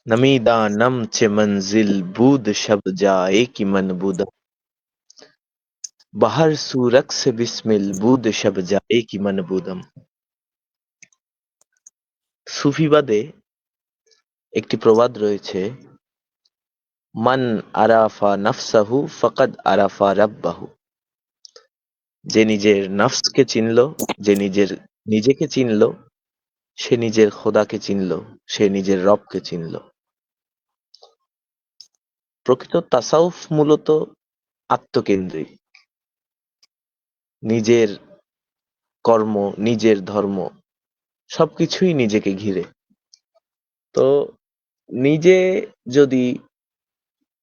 नमीदा नम चे मंजिल बूद शब जाए कि मन बुदा बाहर सूरक से बिस्मिल बुद शब जाए कि मन বুদম। সুফিবাদে একটি প্রবাদ রয়েছে, মান আরাফা নাফসাহু ফাকাদ আরাফা রাব্বাহু। যে নিজের নফসকে চিনল, যে নিজেকে চিনল, সে নিজের খোদাকে চিনল, সে নিজের রবকে চিনল। প্রকৃত তাসাউফ মূলত আত্মকেন্দ্রিক। নিজের কর্ম, নিজের ধর্ম সবকিছুই নিজেকে ঘিরে। তো নিজে যদি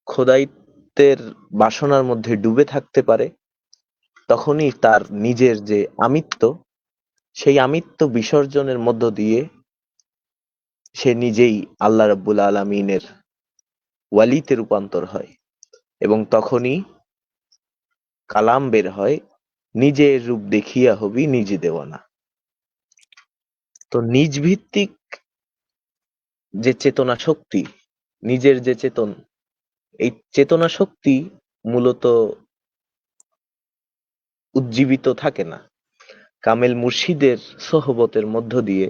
খোদাইত্বের বাসনার মধ্যে ডুবে থাকতে পারে, তখনই তার নিজের যে আমিত্ব, সেই আমিত্ব বিসর্জনের মধ্য দিয়ে সে নিজেই আল্লাহ রাব্বুল আলামিনের ওয়ালিতে রূপান্তর হয়, এবং তখনই কালাম বের হয়, নিজের রূপ দেখিয়া হবি নিজে দেওয়ানা। তো নিজ ভিত্তিক যে চেতনা শক্তি, নিজের যে চেতন, এই চেতনা শক্তি মূলত উজ্জীবিত থাকে না। কামেল মুর্শিদের সোহবতের মধ্য দিয়ে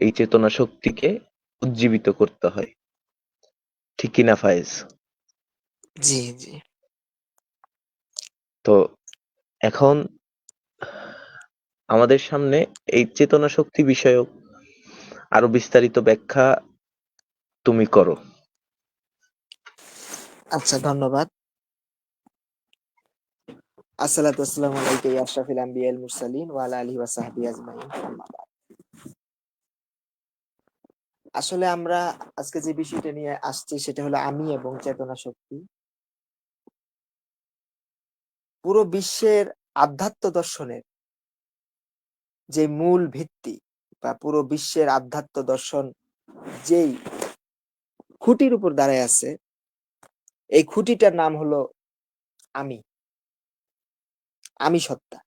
এই চেতনা শক্তিকে উজ্জীবিত করতে হয়। ঠিক কিনা ফায়েজ? জি জি। তো এখন আমাদের সামনে এই চেতনা শক্তি বিষয়ক আরো বিস্তারিত ব্যাখ্যা তুমি করো। আচ্ছা, ধন্যবাদ। আসসালাতু ওয়াসসালামু আলাইকা ইয়া আশরাফিল আম্বিয়া ওয়াল মুরসালিন ওয়া আলা আলিহি ওয়া সাহবিহি আজমাইন, আম্মা বাদ। আসলে আমরা আজকে যে বিষয়টা নিয়ে আসছি সেটা হলো আমি এবং চেতনা শক্তি। পুরো বিশ্বের আধ্যাত্ম দর্শনের যে মূল ভিত্তি বা পুরো বিশ্বের আধ্যাত্ম দর্শন যেই খুঁটির উপর দাঁড়ায় আছে, এই খুঁটিটার নাম হলো আমি, আমি সত্তা।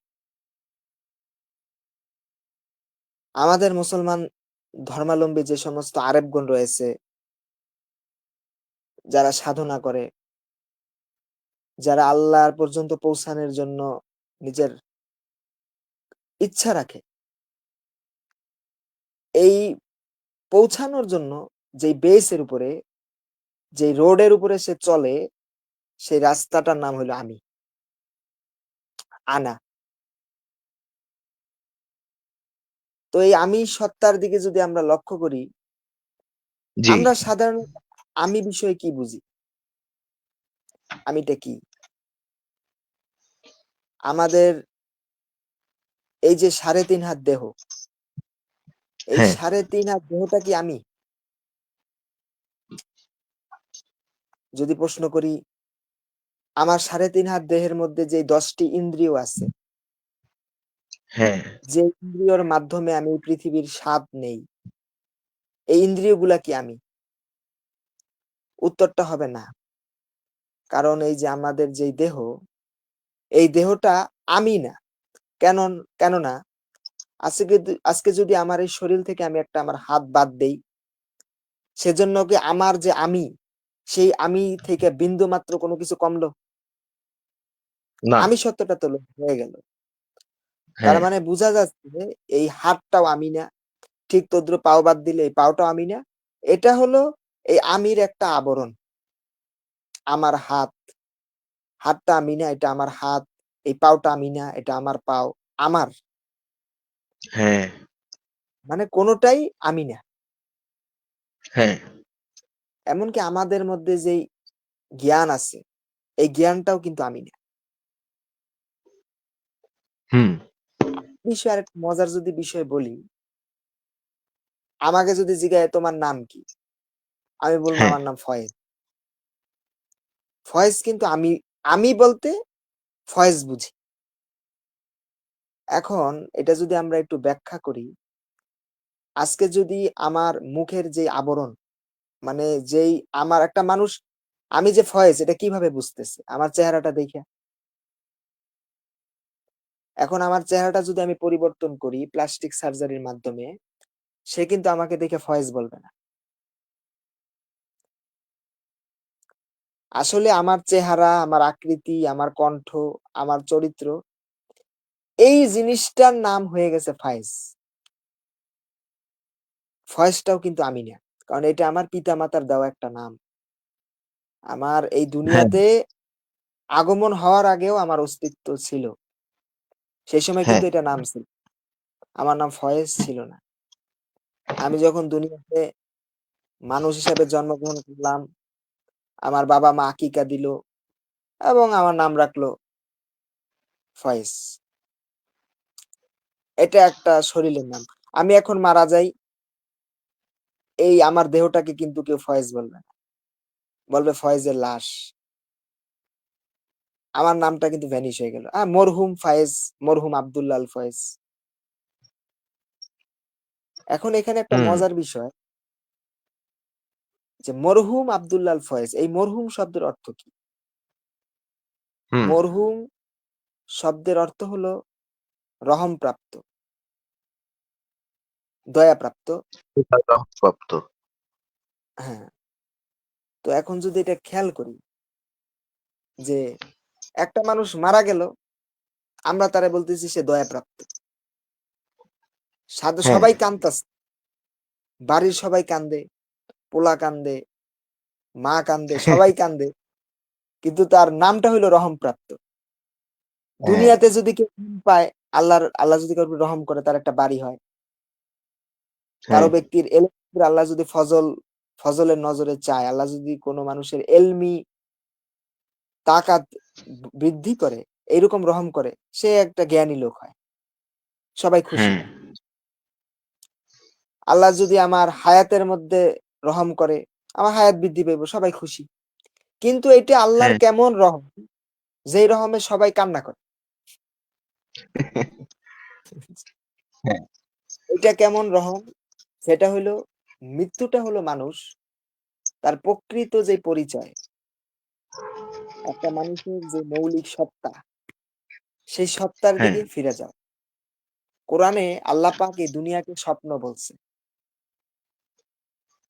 আমাদের মুসলমান ধর্মাবলম্বী যে সমস্ত আরেফগণ রয়েছে, যারা সাধনা করে, যারা আল্লাহর পর্যন্ত পৌঁছানোর জন্য নিজের ইচ্ছা রাখে, এই পৌঁছানোর জন্য যে বেসের উপরে, যে রোডের উপরে সে চলে, সেই রাস্তাটার নাম হলো আমি, আনা। তো এই আমি সত্তার দিকে যদি আমরা লক্ষ্য করি, জি। আমরা সাধারণ আমি বিষয়ে কি বুঝি? আমিটা কি? আমাদের এই যে ৩.৫ হাত দেহ, এই হ্যাঁ। ৩.৫ হাত দেহটা কি আমি? যদি প্রশ্ন করি, আমার ৩.৫ হাত দেহের মধ্যে যে ১০টি ইন্দ্রিয় আছে, হ্যাঁ। যে ইন্দ্রিয়র মাধ্যমে আমি এই পৃথিবীর স্বাদ নেই, এই ইন্দ্রিয়গুলা কি আমি? উত্তরটা হবে না। কারণ এই যে আমাদের যেই দেহ, এই দেহটা আমি না। কেন কেননা আজকে যদি আমার এই শরীর থেকে আমি একটা আমার হাত বাদ দেই, সেজন্য কি আমার যে আমি, সেই আমি থেকে বিন্দু মাত্র কোনো কিছু কমলো? না। আমি সত্যটা তো হয়ে গেল। তার হ্যাঁ। মানে বোঝা যাচ্ছে এই হাতটাও আমি না। ঠিক তদ্রুপ পাও বাদ দিলে এই পাওটাও আমি না। এটা হলো এই আমির একটা আবরণ। আমার হাত, হাতটা আমি না, এটা আমার হাত। এই পাওটা আমি না, এটা আমার পাও। আমার। হ্যাঁ। মানে কোনটাই আমি না। হ্যাঁ। এমনকি আমাদের মধ্যে যেই জ্ঞান আছে, এই জ্ঞানটাও কিন্তু আমি না। হুম। বিষয় আরেকটা মজার যদি বিষয় বলি, আমাকে যদি জিজ্ঞাসা তোমার নাম কি? আমি বলবো হ্যাঁ। আমার নাম ফয়েজ। ফয়েজ কিন্তু আমি বলতে ফয়েজ বুঝি। এখন এটা যদি আমরা একটু ব্যাখ্যা করি, আজকে যদি আমার মুখের যে আবরণ, মানে যেই আমার একটা মানুষ, আমি যে ফয়েজ এটা কিভাবে বুঝতেছে? আমার চেহারাটা দেইখা। এখন আমার চেহারাটা যদি আমি পরিবর্তন করি প্লাস্টিক সার্জারির মাধ্যমে, সে কিন্তু আমাকে দেখে ফয়েজ বলবে না। আসলে আমার চেহারা, আমার আকৃতি, আমার কণ্ঠ, আমার চরিত্র এই জিনিসটার নাম হয়ে গেছে ফয়েজ। ফয়েজটাও কিন্তু আমি না। কারণ এটা আমার পিতামাতার দেওয়া একটা নাম। আমার এই হ্যাঁ, দুনিয়াতে আগমন হওয়ার আগেও আমার অস্তিত্ব ছিল। সেই সময় হ্যাঁ, কিন্তু এটা নাম ছিল। আমার নাম ফয়েজ ছিল না। আমি যখন দুনিয়াতে মানুষ হিসাবে জন্মগ্রহণ করলাম, আমার বাবা-মা আকিকা দিল এবং আমার নাম রাখলো ফয়েজ। এটা একটা শরীরের নাম। আমি এখন মারা যাই, এই আমার দেহটাকে কিন্তু কেউ ফয়েজ বলবে না। বলবে ফয়েজের লাশ। আমার নামটা কিন্তু ভ্যানিশ হয়ে গেল। মরহুম ফায়েজ, মরহুম আব্দুল্লাহ আল ফয়েজ। এখন এখানে একটা হুম, মজার বিষয় যে মরহুম আব্দুল্লাহ আল ফয়েজ, এই মরহুম শব্দের অর্থ কি? হুম, মরহুম শব্দের অর্থ হলো রহমপ্রাপ্ত, দয়াপ্রাপ্ত। প্রাপ্ত। হ্যাঁ, তো এখন যদি এটা খেয়াল করি যে একটা মানুষ মারা গেল, আমরা তারে বলতেছি সে দয়াপ্রাপ্ত। হ্যাঁ, সবাই কানতাছে, বাড়ির সবাই কান্দে, পোলা কান্দে, মা কান্দে, সবাই কান্দে। কিন্তু তার নামটা হইলো রহমপ্রাপ্ত। হ্যাঁ, দুনিয়াতে যদি কেউ ঘুম পায়, আল্লাহ যদি কারোর উপর রহম করে তার একটা বাড়ি হয়। হ্যাঁ, কারো ব্যক্তির আল্লাহ যদি ফজলের নজরে চায়, আল্লাহ যদি কোনো মানুষের এলমি তাকাত বৃদ্ধি করে, এইরকম রহম করে, সে একটা জ্ঞানী লোক হয়। সবাই খুশি হ্যাঁ, হয়। আল্লাহ যদি আমার হায়াতের মধ্যে রহম করে, আমার হায়াত বৃদ্ধি পাইব, সবাই খুশি। কিন্তু এটা আল্লাহর হ্যাঁ, কেমন রহম, যেই রহমে সবাই কান্না করে। হ্যাঁ, এটা কেমন রহম? সেটা হইলো মৃত্যুটা হলো মানুষ তার প্রকৃত যে পরিচয়, একটা মানুষের যে মৌলিক সত্তা, সেই সত্তার হ্যাঁ, দিকে ফিরে যাও। কোরআনে আল্লাহ পাক এই দুনিয়াকে স্বপ্ন বলছে।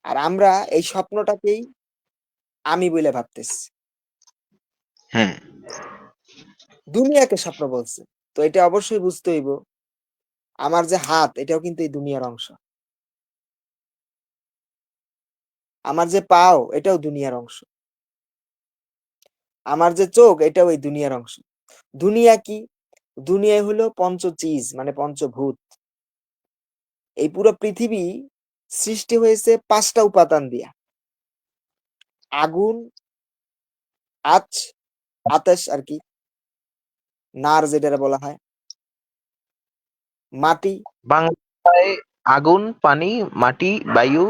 আর আমরা এই স্বপ্নটাকেই আমি বলে ভাবতেছি। হ্যাঁ, দুনিয়াকে স্বপ্ন বলছে। তো এটা অবশ্যই বুঝতে হইব, আমার যে হাত এটাও কিন্তু এই দুনিয়ার অংশ। আমার যে পাও এটাও দুনিয়ার অংশ। আমার যে চোখ এটাও এই দুনিয়ার অংশ। দুনিয়া কি? দুনিয়া হলো পঞ্চচিজ মানে পঞ্চভূত। এই পুরো পৃথিবী সৃষ্টি হয়েছে ৫ টা উপাদান দিয়া। আগুন, আঁচ, আতেশ আরকি, নার যেটারে বলা হয়, মাটি। বাংলায় আগুন, পানি, মাটি, বায়ু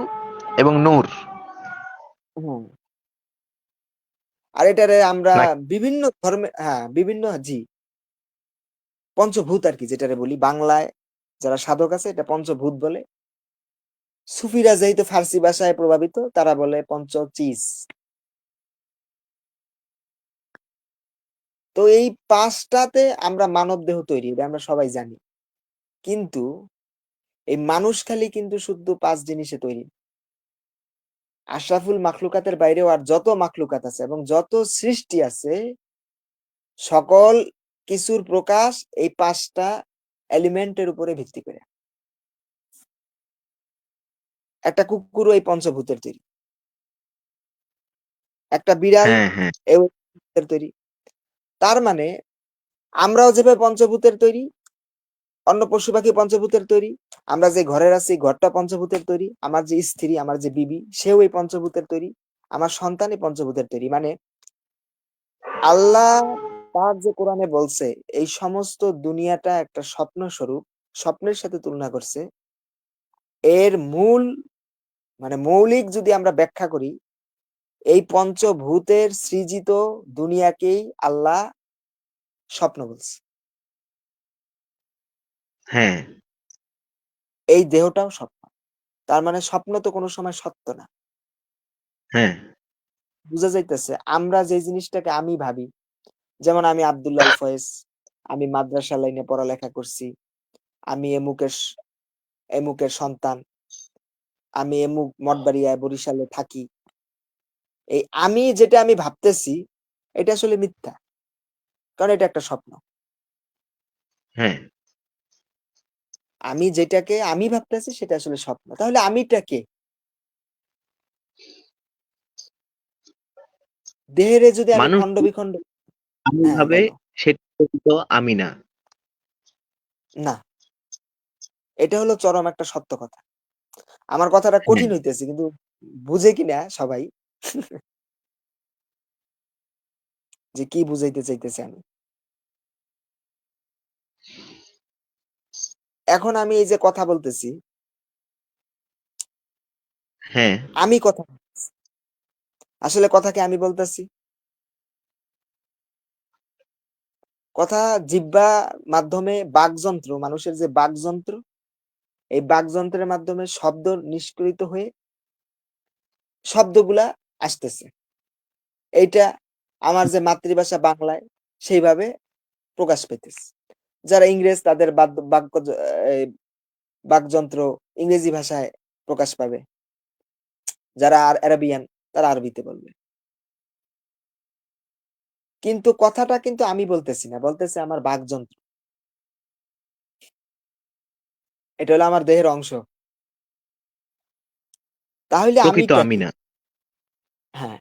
এবং নূর। হুম। আর এটারে আমরা নাকি? বিভিন্ন ধর্মে বিভিন্ন জি, পঞ্চভূত আরকি যেটারে বলি। বাংলায় যারা সাধক আছে এটা পঞ্চভূত বলে। সুফিরা যেহেতু ফার্সি ভাষায় প্রভাবিত তারা বলে পঞ্চচিজ। তো এই ৫ টাতে আমরা মানবদেহ তৈরি, এটা আমরা সবাই জানি। কিন্তু এই মানুষ খালি কিন্তু শুধু ৫ জিনিসে তৈরি। আশরাফুল মাখলুকাতের বাইরেও আর যত মাখলুকাত আছে এবং যত সৃষ্টি আছে, সকল কিছুর প্রকাশ এই ৫ টা এলিমেন্টের উপরে ভিত্তি করে। একটা কুকুরও এই পঞ্চভূতের তৈরি। একটা বিড়াল হ্যাঁ, হ্যাঁ, এও পঞ্চভূতের তৈরি। তার মানে আমরাও যেভাবে পঞ্চভূতের তৈরি, অন্য পশু-পাখি পঞ্চভূতের তৈরি। আমরা যে ঘরে আছি ঘরটা পঞ্চভূতের তৈরি। আমার যে স্ত্রী, আমার যে বিবি সেও এই পঞ্চভূতের তৈরি। আমার সন্তান এই পঞ্চভূতের তৈরি। মানে আল্লাহ পাক যে কোরআনে বলছে এই সমস্ত দুনিয়াটা একটা স্বপ্ন স্বরূপ, স্বপ্নের সাথে তুলনা করছে। এর মূল মানে মৌলিক যদি আমরা ব্যাখ্যা করি, এই পঞ্চভূতের সৃজিত দুনিয়াকেই আল্লাহ স্বপ্ন বলছে। হ্যাঁ, এই দেহটাও স্বপ্ন। তার মানে স্বপ্ন তো কোনো সময় সত্য না। হ্যাঁ, বুঝা যাইতেছে আমরা যে জিনিসটাকে আমি ভাবি, যেমন আমি আব্দুল্লাহ আল ফয়েজ, আমি মাদ্রাসা লাইনে পড়ালেখা করছি, আমি এমুকের সন্তান, আমি এমুক মঠবাড়িয়ায় বরিশালে থাকি। এই আমি যেটা আমি ভাবতেছি এটা আসলে মিথ্যা। কারণ এটা একটা স্বপ্ন। হ্যাঁ, আমি যেটাকে আমি ভাবতেছি সেটা আসলে স্বপ্ন। তাহলে আমিটা কে? দেহেরে যদি আমি মানুষ খন্ড-বিখন্ড আমি হ্যাঁ, ভাবে বলো। সেটা প্রকৃত আমি না। না, এটা হলো চরম একটা সত্য কথা। আমার কথাটা হ্যাঁ, কঠিন হইতেছে কিন্তু বুঝে কিনা সবাই যে কি বুঝাইতে চাইতেছি আমি। এখন আমি এই যে কথা বলতেছি, হ্যাঁ, আমি কথা বলতেছি। আসলে কথা কি আমি বলতেছি? কথা জিহ্বা মাধ্যমে বাকযন্ত্র, মানুষের যে বাকযন্ত্র, এই বাকযন্ত্রের মাধ্যমে শব্দ নিষ্কারিত হয়ে শব্দগুলা আসতেছে। এইটা আমার যে মাতৃভাষা বাংলায় সেইভাবে প্রকাশ পেতেছে। যারা ইংরেজ তাদের বাক্য এই বাকযন্ত্র ইংরেজি ভাষায় প্রকাশ পাবে। যারা আরাবিয়ান তারা আরবিতে বলবে। কিন্তু কথাটা কিন্তু আমি বলতেছি না। বলতেছে আমার বাকযন্ত্র। এটা হলো আমার দেহের অংশ। তাহলে প্রকৃত আমিটা আমি কি? না। হ্যাঁ,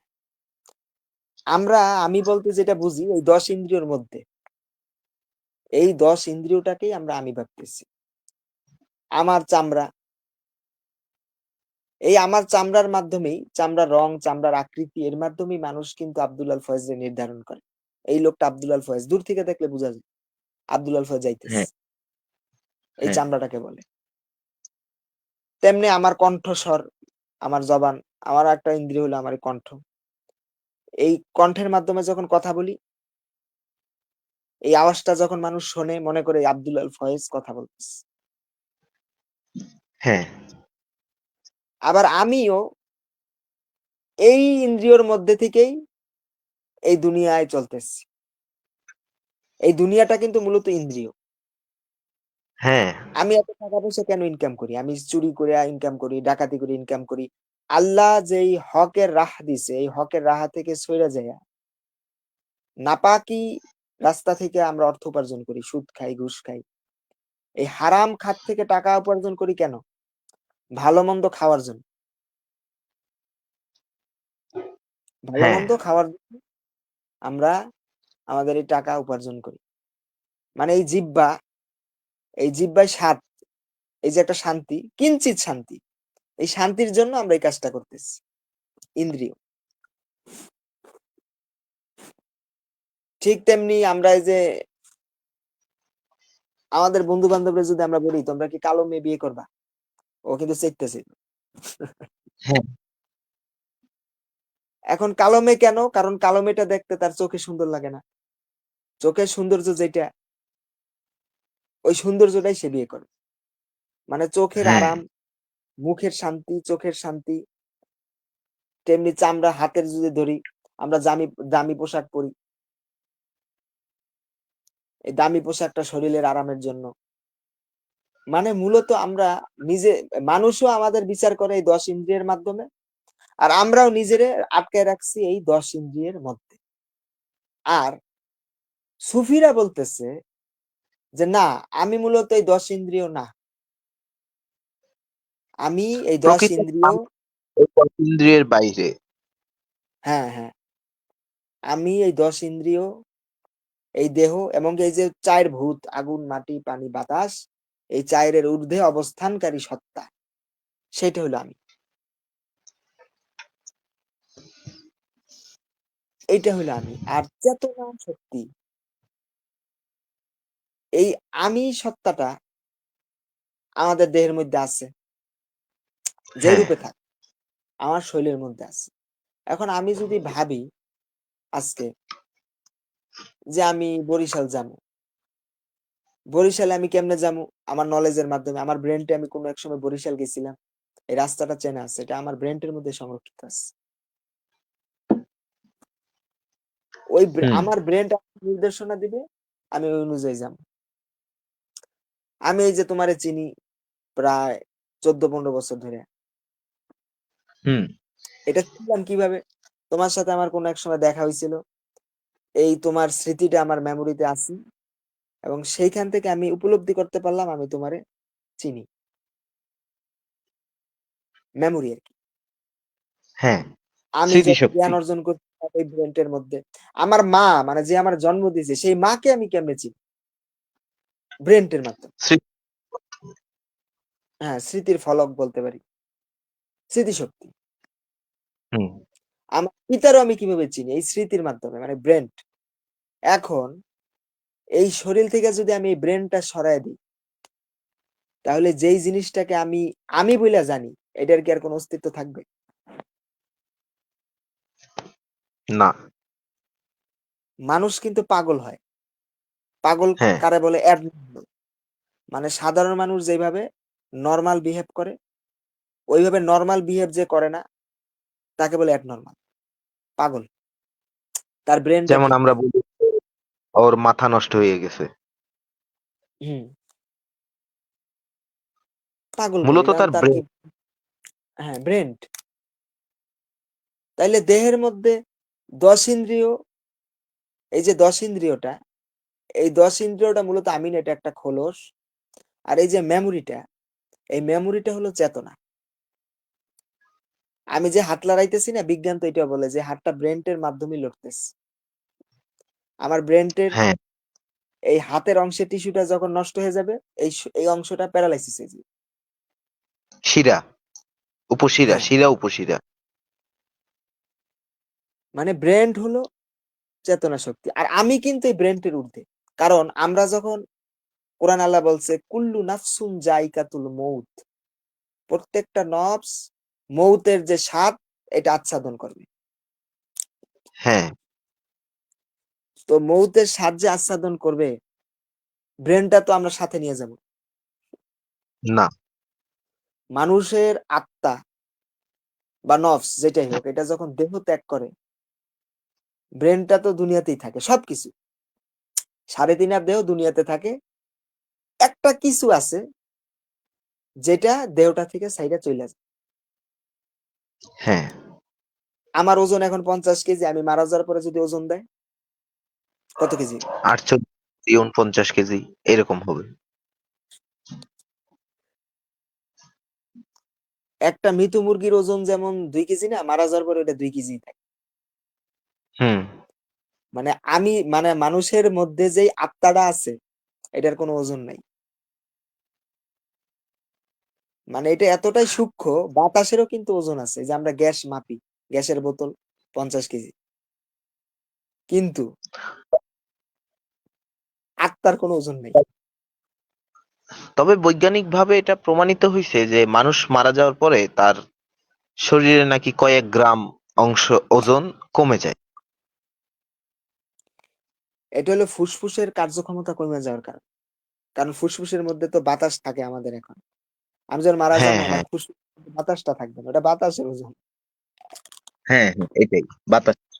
আমি বলতে যেটা বুঝি ওই ১০ ইন্দ্রিয়র মধ্যে। এই ১০ ইন্দ্রিয়টাকেই আমরা আমি ভাবতেছি। আমার চামড়া, এই আমার চামড়ার মাধ্যমেই চামড়ার রং, চামড়ার আকৃতি এর মাধ্যমেই মানুষ কিন্তু আব্দুল আল ফয়েজরে নির্ধারণ করে। এই লোকটা আব্দুল আল ফয়েজ। দূর থেকে দেখলে বোঝা যায় আব্দুল আল ফয়েজ যাইতেছে। হ্যাঁ, এই হ্যাঁ, চামড়াটাকে বলে। তেমনি আমার কণ্ঠস্বর, আমার জবান, আমার একটা ইন্দ্রিয় হলো আমার এই কণ্ঠ। এই কণ্ঠের মাধ্যমে যখন কথা বলি, এই আওয়াজটা যখন মানুষ শোনে মনে করে আব্দুল আল ফয়েজ কথা বলতেছে। হ্যাঁ, আবার আমিও এই ইন্দ্রিয়র মধ্যে থেকেই এই দুনিয়ায় চলতেছি। এই দুনিয়াটা কিন্তু মূলত ইন্দ্রিয়। হ্যাঁ, আমি এত টাকা-পয়সা কেন ইনকাম করি? আমি চুরি করে ইনকাম করি, ডাকাতি করে ইনকাম করি। আল্লাহ যেই হকের রাহ দিছে, এই হকের রাহ থেকে সইরা যাইয়া নাপাকি রাস্তা থেকে আমরা অর্থ উপার্জন করি। সুদ খাই, ঘুষ খাই। এই হারাম খাত থেকে টাকা উপার্জন করি কেন? ভালো-মন্দ খাওয়ার জন্য। হ্যাঁ, ভালো-মন্দ খাওয়ার জন্য আমরা আমাদের এই টাকা উপার্জন করি। মানে এই জিহ্বায় স্বাদ, এই যে একটা শান্তি, কিঞ্চিৎ শান্তি। এই শান্তির জন্য আমরা এই কাজটা করতেছি। ইন্দ্রিয়। ঠিক তেমনি আমরা এই যে আমাদের বন্ধু-বান্ধবরা যদি আমরা বলি, "তোমরা কি কালো মেয়ে বিয়ে করবা?" ও কিন্তু চাইতেছে। হ্যাঁ, এখন কালো মেয়ে কেন? কারণ কালো মেয়েটা দেখতে তার চোখে সুন্দর লাগে না। চোখের সৌন্দর্য যেটা, ওই সৌন্দর্যটাই সে বিয়ে করে। মানে চোখের হ্যাঁ, আরাম, মুখের শান্তি, চোখের শান্তি, তেমনি চামড়া হাতের যদি ধরি, আমরা দামি পোশাক পরি। এই দামি পোশাকটা শরীরের আরামের জন্য। মানে মূলত আমরা নিজে মানুষও আমাদের বিচার করে এই ১০ ইন্দ্রিয়ের মাধ্যমে। আর আমরাও নিজেরে আটকায় রাখছি এই ১০ ইন্দ্রিয়ের মধ্যে। আর সুফিরা বলতেছে যে, "না, আমি মূলত এই ১০ ইন্দ্রিয় না। আমি এই ১০ প্রকৃত ইন্দ্রিয়" আমি এই ইন্দ্রিয়ের বাইরে। হ্যাঁ, হ্যাঁ। "আমি এই ১০ ইন্দ্রিয়, এই দেহ এবং এই যে ৪ ভূত আগুন, মাটি, পানি, বাতাস, এই ৪ এর ঊর্ধ্বে অবস্থানকারী সত্তা, সেটা হলো আমি। এইটা হইলো আমি। আর চেতনা শক্তি, এই আমি সত্তাটা আমাদের দেহের মধ্যে আছে। যে হ্যাঁ, রূপে থাক, আমার শরীরের মধ্যে আছে। এখন আমি যদি ভাবি আজকে যে আমি বরিশাল যামু। বরিশালে আমি কেমনে যামু? আমার নলেজের মাধ্যমে। আমার ব্রেইনটা আমি কোনো এক সময় বরিশাল গেছিলাম। এই রাস্তাটা চেনা আছে। এটা আমার ব্রেইনটার মধ্যে সংরক্ষিত আছে। ওই হুম, আমার ব্রেইনটা নির্দেশনা দিবে, আমি ওই অনুযায়ী যাবো। আমি এই যে তোমারে চিনি প্রায় ১৪-১৫ বছর ধরে। হুম, এটা চিনলাম কিভাবে? তোমার সাথে আমার কোনো এক সময় দেখা হয়েছিল, এই তোমার স্মৃতিটা আমার মেমোরিতে আছে, এবং সেইখান থেকে আমি উপলব্ধি করতে পারলাম আমি তোমারে চিনি। মেমোরি আর কি। হ্যাঁ, আমি যত স্মৃতিশক্তি। জ্ঞান অর্জন করতে এই ব্রেনটের মধ্যে, আমার মা মানে যে আমার জন্ম দিয়েছে সেই মাকে আমি কেমনে চিনি? ব্রেনটের মাধ্যমে। স্মৃতি। হ্যাঁ, স্মৃতির ফলক বলতে পারি, স্মৃতিশক্তি। হুম। আমার পিতারও আমি কিভাবে চিনি? এই স্মৃতির মাধ্যমে, মানে ব্রেন। এখন এই শরীর থেকে যদি আমি এই ব্রেনটা সরায় দিই, তাহলে যেই জিনিসটাকে আমি আমি বইলা জানি, এটার কি আর কোনো অস্তিত্ব থাকবে? না। মানুষ কিন্তু পাগল হয়। পাগল হ্যাঁ। কারে বলে? অ্যাবনর্মাল। মানে সাধারণ মানুষ যেভাবে নরমাল বিহেভ করে, ওইভাবে নরমাল বিহেভ যে করে না, তাকে বলে অ্যাবনর্মাল, পাগল। তার ব্রেনটা যেমন ঠিক আমরা নাই। বলি ওর মাথা নষ্ট হয়ে গেছে। হুম, পাগল বলি, মূলত কারণ তার তার কি? ব্রেন। হ্যাঁ, ব্রেন। তাইলে দেহের মধ্যে ১০ ইন্দ্রিয়, এই যে ১০ ইন্দ্রিয়টা, এই ১০ ইন্দ্রিয়টা মূলত আমি না, এটা একটা খোলস। আর এই যে মেমোরিটা, এই মেমোরিটা হলো চেতনা। আমি যে হাত লড়াইতেছি না, বিজ্ঞান তো এটা বলে যে হাতটা ব্রেনটের মাধ্যমে লড়তেছে। আমার ব্রেনটের হ্যাঁ, এই হাতের অংশের টিস্যুটা যখন নষ্ট হয়ে যাবে, এই অংশটা প্যারালাইসিস হয়ে যাবে। শিরা, উপশিরা, হ্যাঁ, শিরা উপশিরা। মানে ব্রেন হলো চেতনা শক্তি। আর আমি কিন্তু এই ব্রেনটের ঊর্ধ্বে। কারণ আমরা যখন, কোরআন আল্লাহ বলছে, কুল্লু নাফসুন যায়কাতুল মউত। প্রত্যেকটা নফস মউতের যে স্বাদ, এটা আচ্ছাদন করবে। হ্যাঁ। তো মউতের স্বাদ যে আচ্ছাদন করবে, ব্রেনটা তো আমরা সাথে নিয়ে যাব। না। মানুষের আত্মা বা নফস যেটাই হোক, এটা যখন দেহ ত্যাগ করে, ব্রেনটা তো দুনিয়াতেই থাকে, সবকিছু 3.5 দেহ দুনিয়াতে থাকে। একটা কিছু আছে যেটা দেহটা থেকে সাইডে চলে যায়। হ্যাঁ। আমার ওজন এখন 50 কেজি, আমি মারা যাওয়ার পরে যদি ওজন দেয়, কত কেজি? 48, 49 কেজি এরকম হবে। একটা মৃত মুরগির ওজন যেমন 2 কেজি না, মারা যাওয়ার পরে ওটা 2 কেজি থাকে। হুম। মানে আমি, মানে মানুষের মধ্যে যেই আত্মাটা আছে, এটার কোনো ওজন নাই। মানে এটা এতটাই সূক্ষ্ম, বাতাসেরও কিন্তু ওজন আছে। যে আমরা গ্যাস মাপি, গ্যাসের বোতল 50 কেজি, কিন্তু আত্মার কোনো ওজন নেই। তবে বৈজ্ঞানিকভাবে এটা প্রমাণিত হইছে যে মানুষ মারা যাওয়ার পরে তার শরীরে নাকি কয়েক গ্রাম অংশ ওজন কমে যায়। এটা হলো ফুসফুসের কার্যক্ষমতা কমে যাওয়ার কারণ। কারণ ফুসফুসের মধ্যে তো বাতাস থাকে আমাদের এখন। আমি যখন মারা হ্যাঁ, যাবো, আমার হ্যাঁ, ফুসফুসে বাতাসটা থাকবে না, ওটা বাতাসের ওজন। হ্যাঁ, হ্যাঁ, এটাই বাতাস। আমরা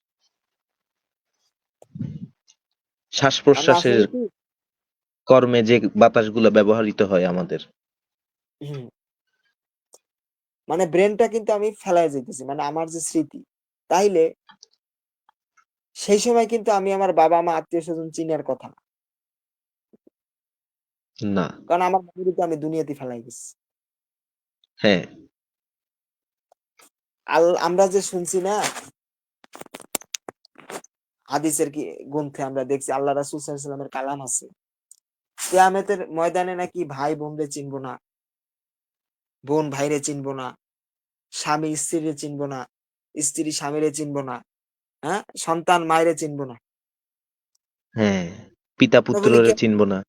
শ্বাস-প্রশ্বাসের আসলে কি, কর্মে যে বাতাসগুলো ব্যবহৃত হয় আমাদের। হুম, মানে ব্রেনটা কিন্তু আমি ফেলায় যাইতেছি, মানে আমার যে স্মৃতি। তাইলে সেই সময় কিন্তু আমি আমার বাবা-মা, আত্মীয়-স্বজন চিনার কথা না। না। কারণ আমার মেমোরি তো আমি দুনিয়াতে ফেলাই গেছি। হ্যাঁ। আমরা যে শুনছি না, হাদিসের কি গ্রন্থে আমরা দেখছি, আল্লাহ রাসূল সাল্লাল্লাহু আলাইহি ওয়াসাল্লামের কালাম আছে। কিয়ামতের ময়দানে নাকি ভাই বোনরে চিনবো না, বোন ভাইরে চিনবো না, স্বামী স্ত্রীরে চিনবো না, স্ত্রী স্বামীরে চিনবো না, হ্যাঁ? সন্তান মায়েরে চিনবো না। হ্যাঁ, পিতা আমরা বলি পুত্ররে কে? চিনব না।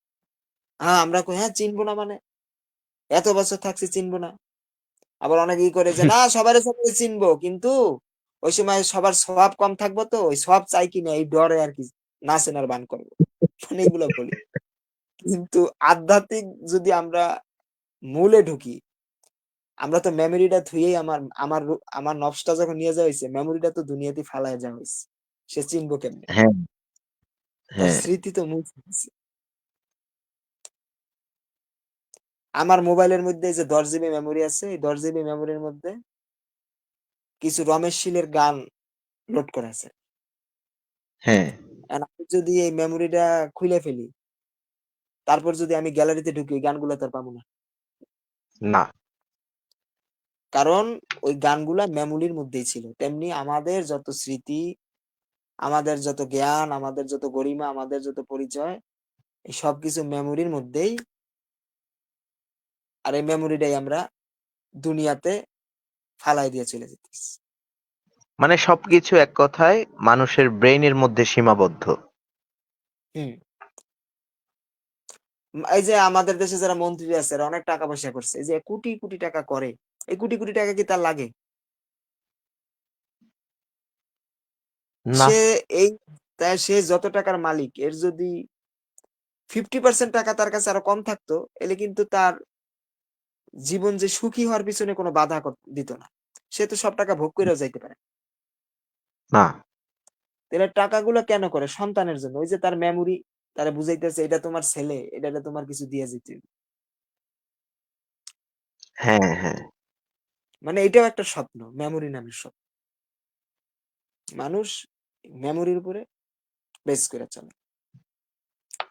হ্যাঁ, আমরা কই, হ্যাঁ চিনবো না মানে? এত বছর থাকছি চিনবো না। আবার অনেকে কি করে যে, না সবারে সবারে চিনবো, কিন্তু ওই সময় সবার স্বভাব কম থাকবো, তো ওই সব চাই কিনা এই ডরে আর কি না চেনার ভান করবো। মানে এগুলো বলি। কিন্তু আধ্যাত্মিক যদি আমরা মূলে ঢুকি, আমরা তো মেমোরিটা থুয়েই আমার নফসটা যখন নিয়ে যাওয়া হইছে, মেমোরিটা তো দুনিয়াতে ফালায় যাওয়া হইছে। সে চিনবো কেমনে? হ্যাঁ, তার হ্যাঁ, স্মৃতি তো মুছে গেছে। আমার মোবাইলের মধ্যে এই যে 10 জিবি মেমোরি আছে, এই 10 জিবি মেমোরির মধ্যে কিছু রমেশ শীলের গান লোড করা আছে। হ্যাঁ। আমি যদি এই মেমোরিটা খুলে ফেলি, তারপর যদি আমি গ্যালারিতে ঢুকি, ওই গানগুলো তো আর পাবো না। না। কারণ ওই গানগুলা মেমোরির মধ্যেই ছিল। তেমনি আমাদের যত স্মৃতি, আমাদের যত জ্ঞান, আমাদের যত গরিমা, আমাদের যত পরিচয়, এই সবকিছু মেমোরির মধ্যেই। আর এই মেমোরিটাই আমরা দুনিয়াতে ফালাই দিয়ে চলে যেতেছি। মানে সবকিছু এক কথায় মানুষের ব্রেইনের মধ্যে সীমাবদ্ধ। হুম। এই যে আমাদের দেশে যারা মন্ত্রী আছে, এরা অনেক টাকা পয়সা করছে। এই যে কোটি কোটি টাকা করে, এই কোটি কোটি টাকা কি তার লাগে? না। সে এই তাই সে যত টাকার মালিক, এর যদি 50% টাকা তার কাছে আরো কম থাকতো, এলে কিন্তু তার জীবন যে সুখী হওয়ার পিছনে কোনো বাধা দিত না। সে তো সব টাকা ভোগ করেও যাইতে পারে। না। তাহলে টাকাগুলো কেন করে? সন্তানের জন্য। ওই যে তার মেমোরি, তারা বুঝাইতেছে এটা তোমার ছেলে, এটা তোমার কিছু দিয়ে যেতে হবে। হ্যাঁ, হ্যাঁ। মানে এটাও একটা স্বপ্ন, মেমোরি নামের স্বপ্ন। মানুষ মেমোরির উপরে বেস করে চলে।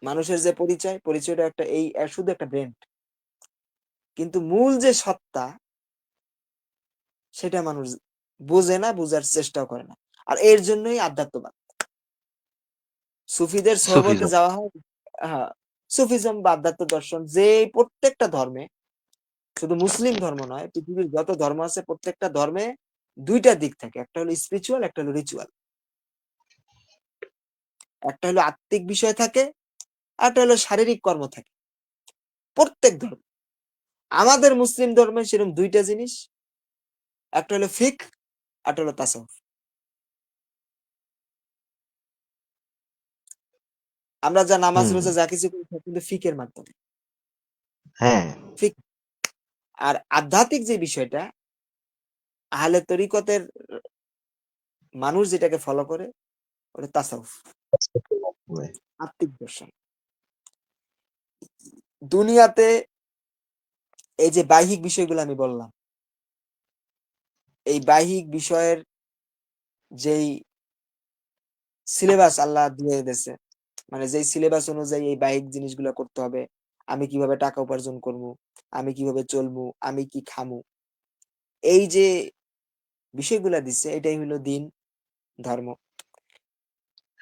মানুষের যে পরিচয়, পরিচয়টা একটা এই শুধু একটা ব্র্যান্ড। কিন্তু মূল যে সত্তা, সেটা মানুষ বোঝে না, বোঝার চেষ্টাও করে না। আর এর জন্যই আধ্যাত্মবাদ। সুফিদের সোহবতে সুফিজম। যাওয়া হয়। হ্যাঁ, সুফিজম বা আধ্যাত্ম দর্শন, যে প্রত্যেকটা ধর্মে, শুধু মুসলিম ধর্ম নয়, পৃথিবীর যত ধর্ম আছে প্রত্যেকটা ধর্মে দুইটা দিক থাকে। একটা হলো স্পিরিচুয়াল, একটা হলো রিচুয়াল। একটা হলো আত্মিক বিষয় থাকে, আর একটা হলো শারীরিক কর্ম থাকে। প্রত্যেক ধর্ম। আমাদের মুসলিম ধর্মে সেরকম দুইটা জিনিস, একটা হলো ফিক, একটা হলো তাসাউফ। আমরা যা নামাজ হুম। রোজা যা কিছু করি সব কিন্তু ফিকের মাধ্যমে। হ্যাঁ। ফিক। আর আধ্যাত্মিক যে বিষয়টা, আহলে তরিকতের মানুষ যেটাকে ফলো করে, ওটা তাসাউফ, আত্মিক দর্শন। দুনিয়াতে এই যে বাহ্যিক বিষয়গুলো আমি বললাম, এই বাহ্যিক বিষয়ের যেই সিলেবাস আল্লাহ দিয়ে দিয়েছে, মানে যেই সিলেবাস অনুযায়ী এই বাহ্যিক জিনিসগুলো করতে হবে, আমি কিভাবে টাকা উপার্জন করব, আমি কিভাবে চলবো, আমি কি খামু, এই যে বিষয়গুলা দিচ্ছে, এটাই হলো দিন, ধর্ম।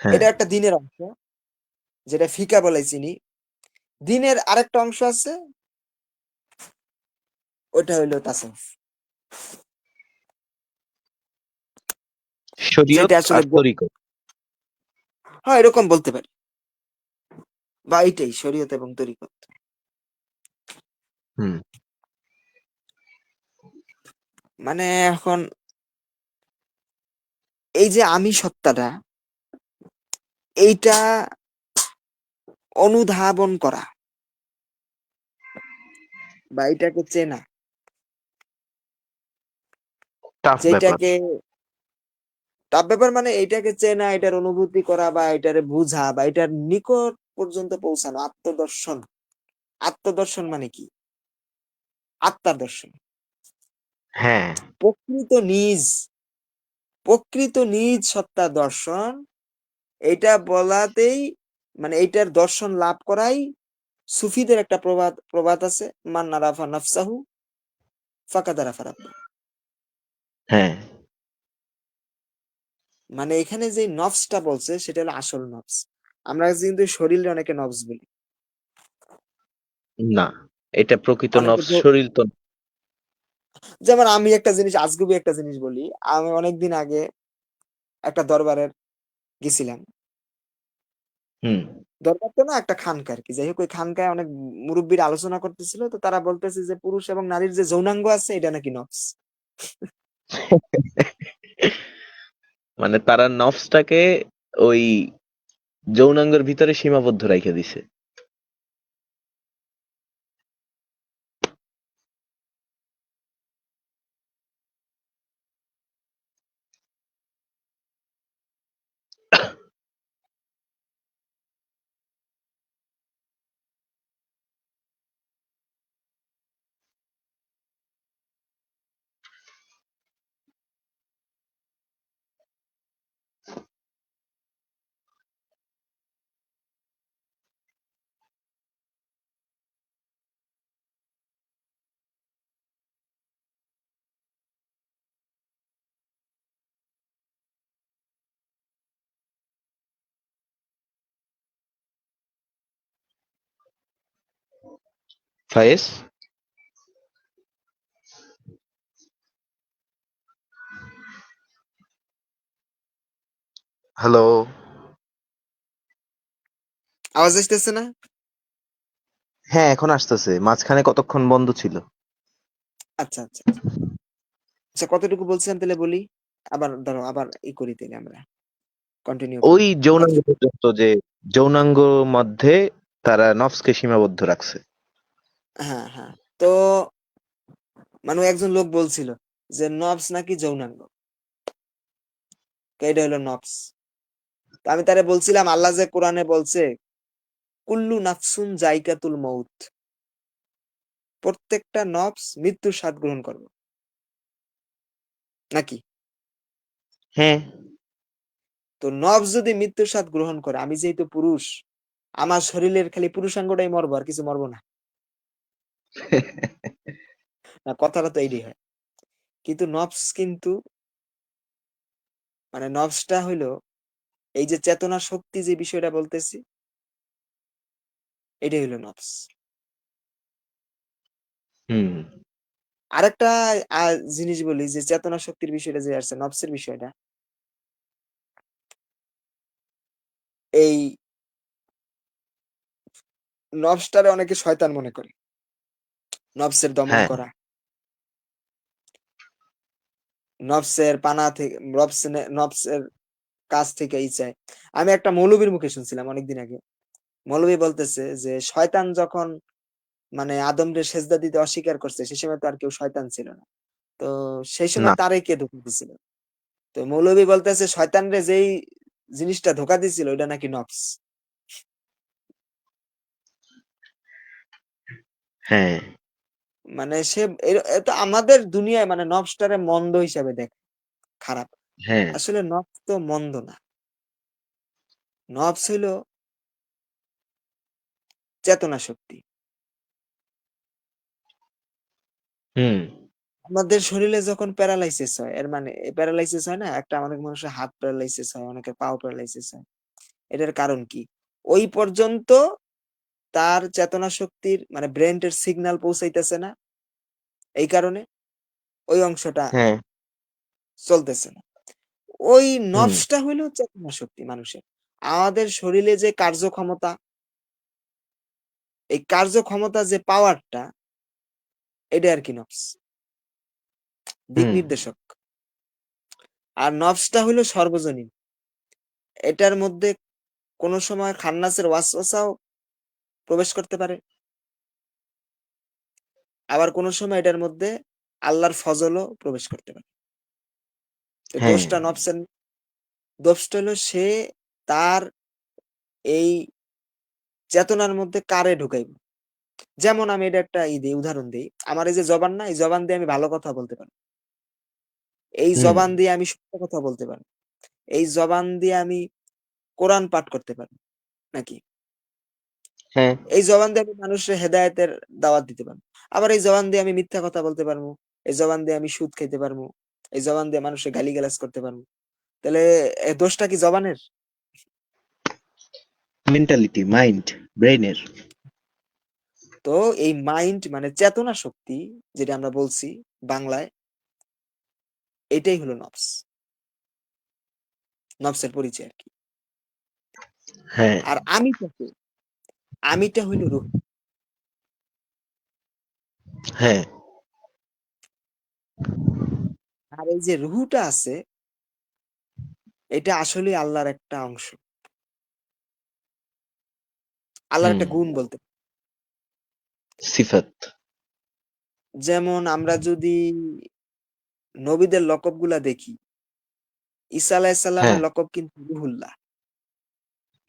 হ্যাঁ। এটা একটা দিনের অংশ, যেটা ফিকা বলে চিনি। দিনের আরেকটা অংশ আছে, ওটা হইলো তাসাউফ, শরীয়ত যেটা আসলে আর তরিকত। হ্যাঁ, এরকম বলতে পারি, বা এটাই শরীয়ত এবং তরিকত। হুম। মানে এখন এই যে আমি সত্তাটা, এইটা অনুধাবন করা বা এটাকে চেনা, টাফ ব্যাপার। যেটাকে টাফ ব্যাপার, মানে এটাকে চেনা, এটার অনুভূতি করা বা এটারে বুঝা বা এটার নিকট পর্যন্ত পৌঁছানো, আত্মদর্শন। আত্মদর্শন মানে কি? আত্মার দর্শন। হ্যাঁ। প্রকৃত নিজ, প্রকৃত নিজ সত্তা দর্শন, এটা বলাতেই, মানে এইটার দর্শন লাভ করাই সুফিদের একটা প্রবাদ প্রবাদ আছে, মান আরাফা নাফসাহু ফাকাদ আরাফা রাব্বাহু। হ্যাঁ। মানে এখানে যে নফসটা বলছে সেটা হলো আসল নফস। আমরা কিন্তু শরীরে অনেকে নফস বলি। না, এটা প্রকৃত অনেকে নফস শরীর তো। যেমন আমি একটা জিনিস, আজগুবি একটা জিনিস বলি। আমি অনেকদিন আগে একটা দরবারের গেছিলাম। হুম। দরবার তো না, একটা খানকা আর কি। যাই হোক, ওই খানকায় অনেক মুরব্বীরা আলোচনা করতেছিল। তো তারা বলতেছে যে পুরুষ এবং নারীর যে যৌনাঙ্গ আছে, এটা নাকি নফস। মানে তারা নফসটাকে ওই যৌনাঙ্গের ভিতরে সীমাবদ্ধ রাইখা দিছে। ফায়েজ, হ্যালো। আওয়াজ আসতেছে না? হ্যাঁ, এখন আসতেছে, মাঝখানে কতক্ষণ বন্ধ ছিল। আচ্ছা, আচ্ছা, আচ্ছা। আচ্ছা, কতটুকু বলছিলাম তাহলে বলি। আবার ধরো আবার করি তাইলে আমরা। কন্টিনিউ করি। ওই যৌনাঙ্গ পর্যন্ত, যে যৌনাঙ্গ মধ্যে তারা নফসকে সীমাবদ্ধ রাখছে। হ্যাঁ, হ্যাঁ। তো মানে একজন লোক বলছিল যে নবস নাকি যৌনাঙ্গ। এটা হলো নবস। তো আমি তারে বলছিলাম আল্লাহ যে কোরআনে বলছে কুল্লু নাফসুন জাইকাতুল মউত, প্রত্যেকটা নবস মৃত্যুর স্বাদ গ্রহণ করবে নাকি? হ্যাঁ। তো নবস যদি মৃত্যুর স্বাদ গ্রহণ করে, আমি যেহেতু পুরুষ, আমার শরীরের খালি পুরুষাঙ্গটাই মরবো আর কিছু মরবো না। না, কথাটা তো এইটাই হয়। কিন্তু নবস কিন্তু মানে নবসটা হইলো এই যে চেতনা শক্তি যে বিষয়টা বলতেছি, এটাই হলো নবস। হুম। আরেকটা জিনিস বলি যে চেতনা শক্তির বিষয়টা যে আসছে নবসের বিষয়টা, এই নবসটারে অনেকে শয়তান মনে করে। নবসের দমন হ্যাঁ। করা, নবসের পানা থেকে নবসের কাছ থেকে চায়। আমি একটা মৌলবীর মুখে শুনছিলাম অনেকদিন আগে। মৌলবী বলতেছে যে শয়তান যখন মানে আদমরে সেজদা দিতে অস্বীকার করছে, সে সময় তো আর কেউ শয়তান ছিল না। তো সেই না। সময় তারে কে ধোঁকা দিছিল? তো মৌলবী বলতেছে শয়তানরে যেই জিনিসটা ধোঁকা দিছিল ওইটা নাকি নফস। হ্যাঁ। মানে সে এটা আমাদের দুনিয়ায় মানে নফসটারে মন্দ হিসাবে দেখে, খারাপ। হ্যাঁ। আসলে নফস তো মন্দ না। নফস হইলো চেতনা শক্তি। হুম। আমাদের শরীরে যখন প্যারালাইসিস হয়, এর মানে প্যারালাইসিস হয় না, একটা অনেক মানুষের হাত প্যারালাইসিস হয়, অনেকের পাও প্যারালাইসিস হয়। এটার কারণ কি? ওই পর্যন্ত তার চেতনা শক্তির মানে ব্রেনের সিগন্যাল পৌঁছাইতেছে না, এই কারণে ওই অংশটা হ্যাঁ। চলতেছে না। ওই হুম। নফসটা হইলো চেতনা শক্তি মানুষের। আমাদের শরীরে যে কার্যক্ষমতা, এই কার্যক্ষমতা যে পাওয়ারটা, এটা আর কি নফস, দিক হুম। নির্দেশক। আর নফসটা হইলো সর্বজনীন। এটার মধ্যে কোন সময় খান্নাসের ওয়াসওয়াসাও প্রবেশ করতে পারে। আবার কোন সময় এটার মধ্যে আল্লাহর ফজলও প্রবেশ করতে পারে। তো হ্যাঁ। দোষটা নফসের না। দোষটা হলো সে তার এই চেতনার মধ্যে কারে ঢুকাইব। যেমন আমি এটা একটা দেই, উদাহরণ দেই। আমার এই যে জবান না, এই জবান দিয়ে আমি ভালো কথা বলতে পারি। এই হুম। জবান দিয়ে আমি সত্য কথা বলতে পারি। এই জবান দিয়ে আমি কোরআন পাঠ করতে পারি। নাকি? হ্যাঁ। এই জবান দিয়ে আমি মানুষের হেদায়েতের দাওয়াত দিতে পারবো। আবার এই জবান দিয়ে আমি মিথ্যা কথা বলতে পারবো। এই জবান দিয়ে আমি সুদ খাইতে পারবো। এই জবান দিয়ে মানুষের গালিগালাজ করতে পারবো। তাহলে দোষটা কি জবানের? মেন্টালিটি, মাইন্ড, ব্রেইনের। তো এই মাইন্ড মানে চেতনা শক্তি যেটা আমরা বলছি বাংলায়, এটাই হলো নফস। নফসের পরিচয় আরকি। হ্যাঁ। আর আমিটা কে? আমিটা হইল রূহ। হ্যাঁ। আর এই যে রুহুটা আছে, এটা আসলেই আল্লাহর একটা অংশ। আল্লাহর হুম। একটা গুণ বলতে। সিফাত। যেমন আমরা যদি নবীদের লকবগুলা দেখি, ঈসা আলাইহিস হ্যাঁ। সালামের লকব কিন্তু রুহুল্লাহ।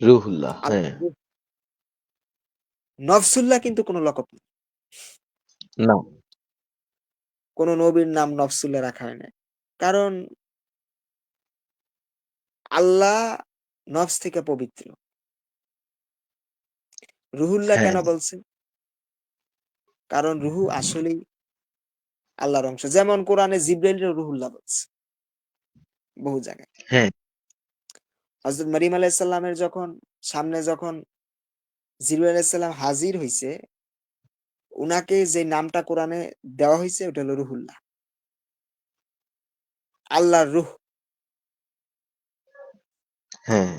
রুহুল্লাহ। হ্যাঁ। আল্লাহর রূহ। নফসুল্লাহ কিন্তু কোন লকব না। না। কোন নবীর নাম নফসুল্লাহ রাখা হয় নাই। কারণ আল্লাহ নফস থেকে পবিত্র। রুহুল্লাহ হ্যাঁ। কেন বলছেন? কারণ রুহু আসলেই আল্লাহর অংশ। যেমন কোরআনে জিবরাইলরে রুহুল্লাহ বলছে বহু জায়গায়। হ্যাঁ। হযরত মরিয়ম আলাইহিস সালামের যখন সামনে যখন জিবরাইল আলাইহিস সালাম হাজির হইছে, উনাকে যে নামটা কোরআনে দেওয়া হয়েছে ওটা হলো রুহুল্লাহ, আল্লাহর রুহ। হ্যাঁ,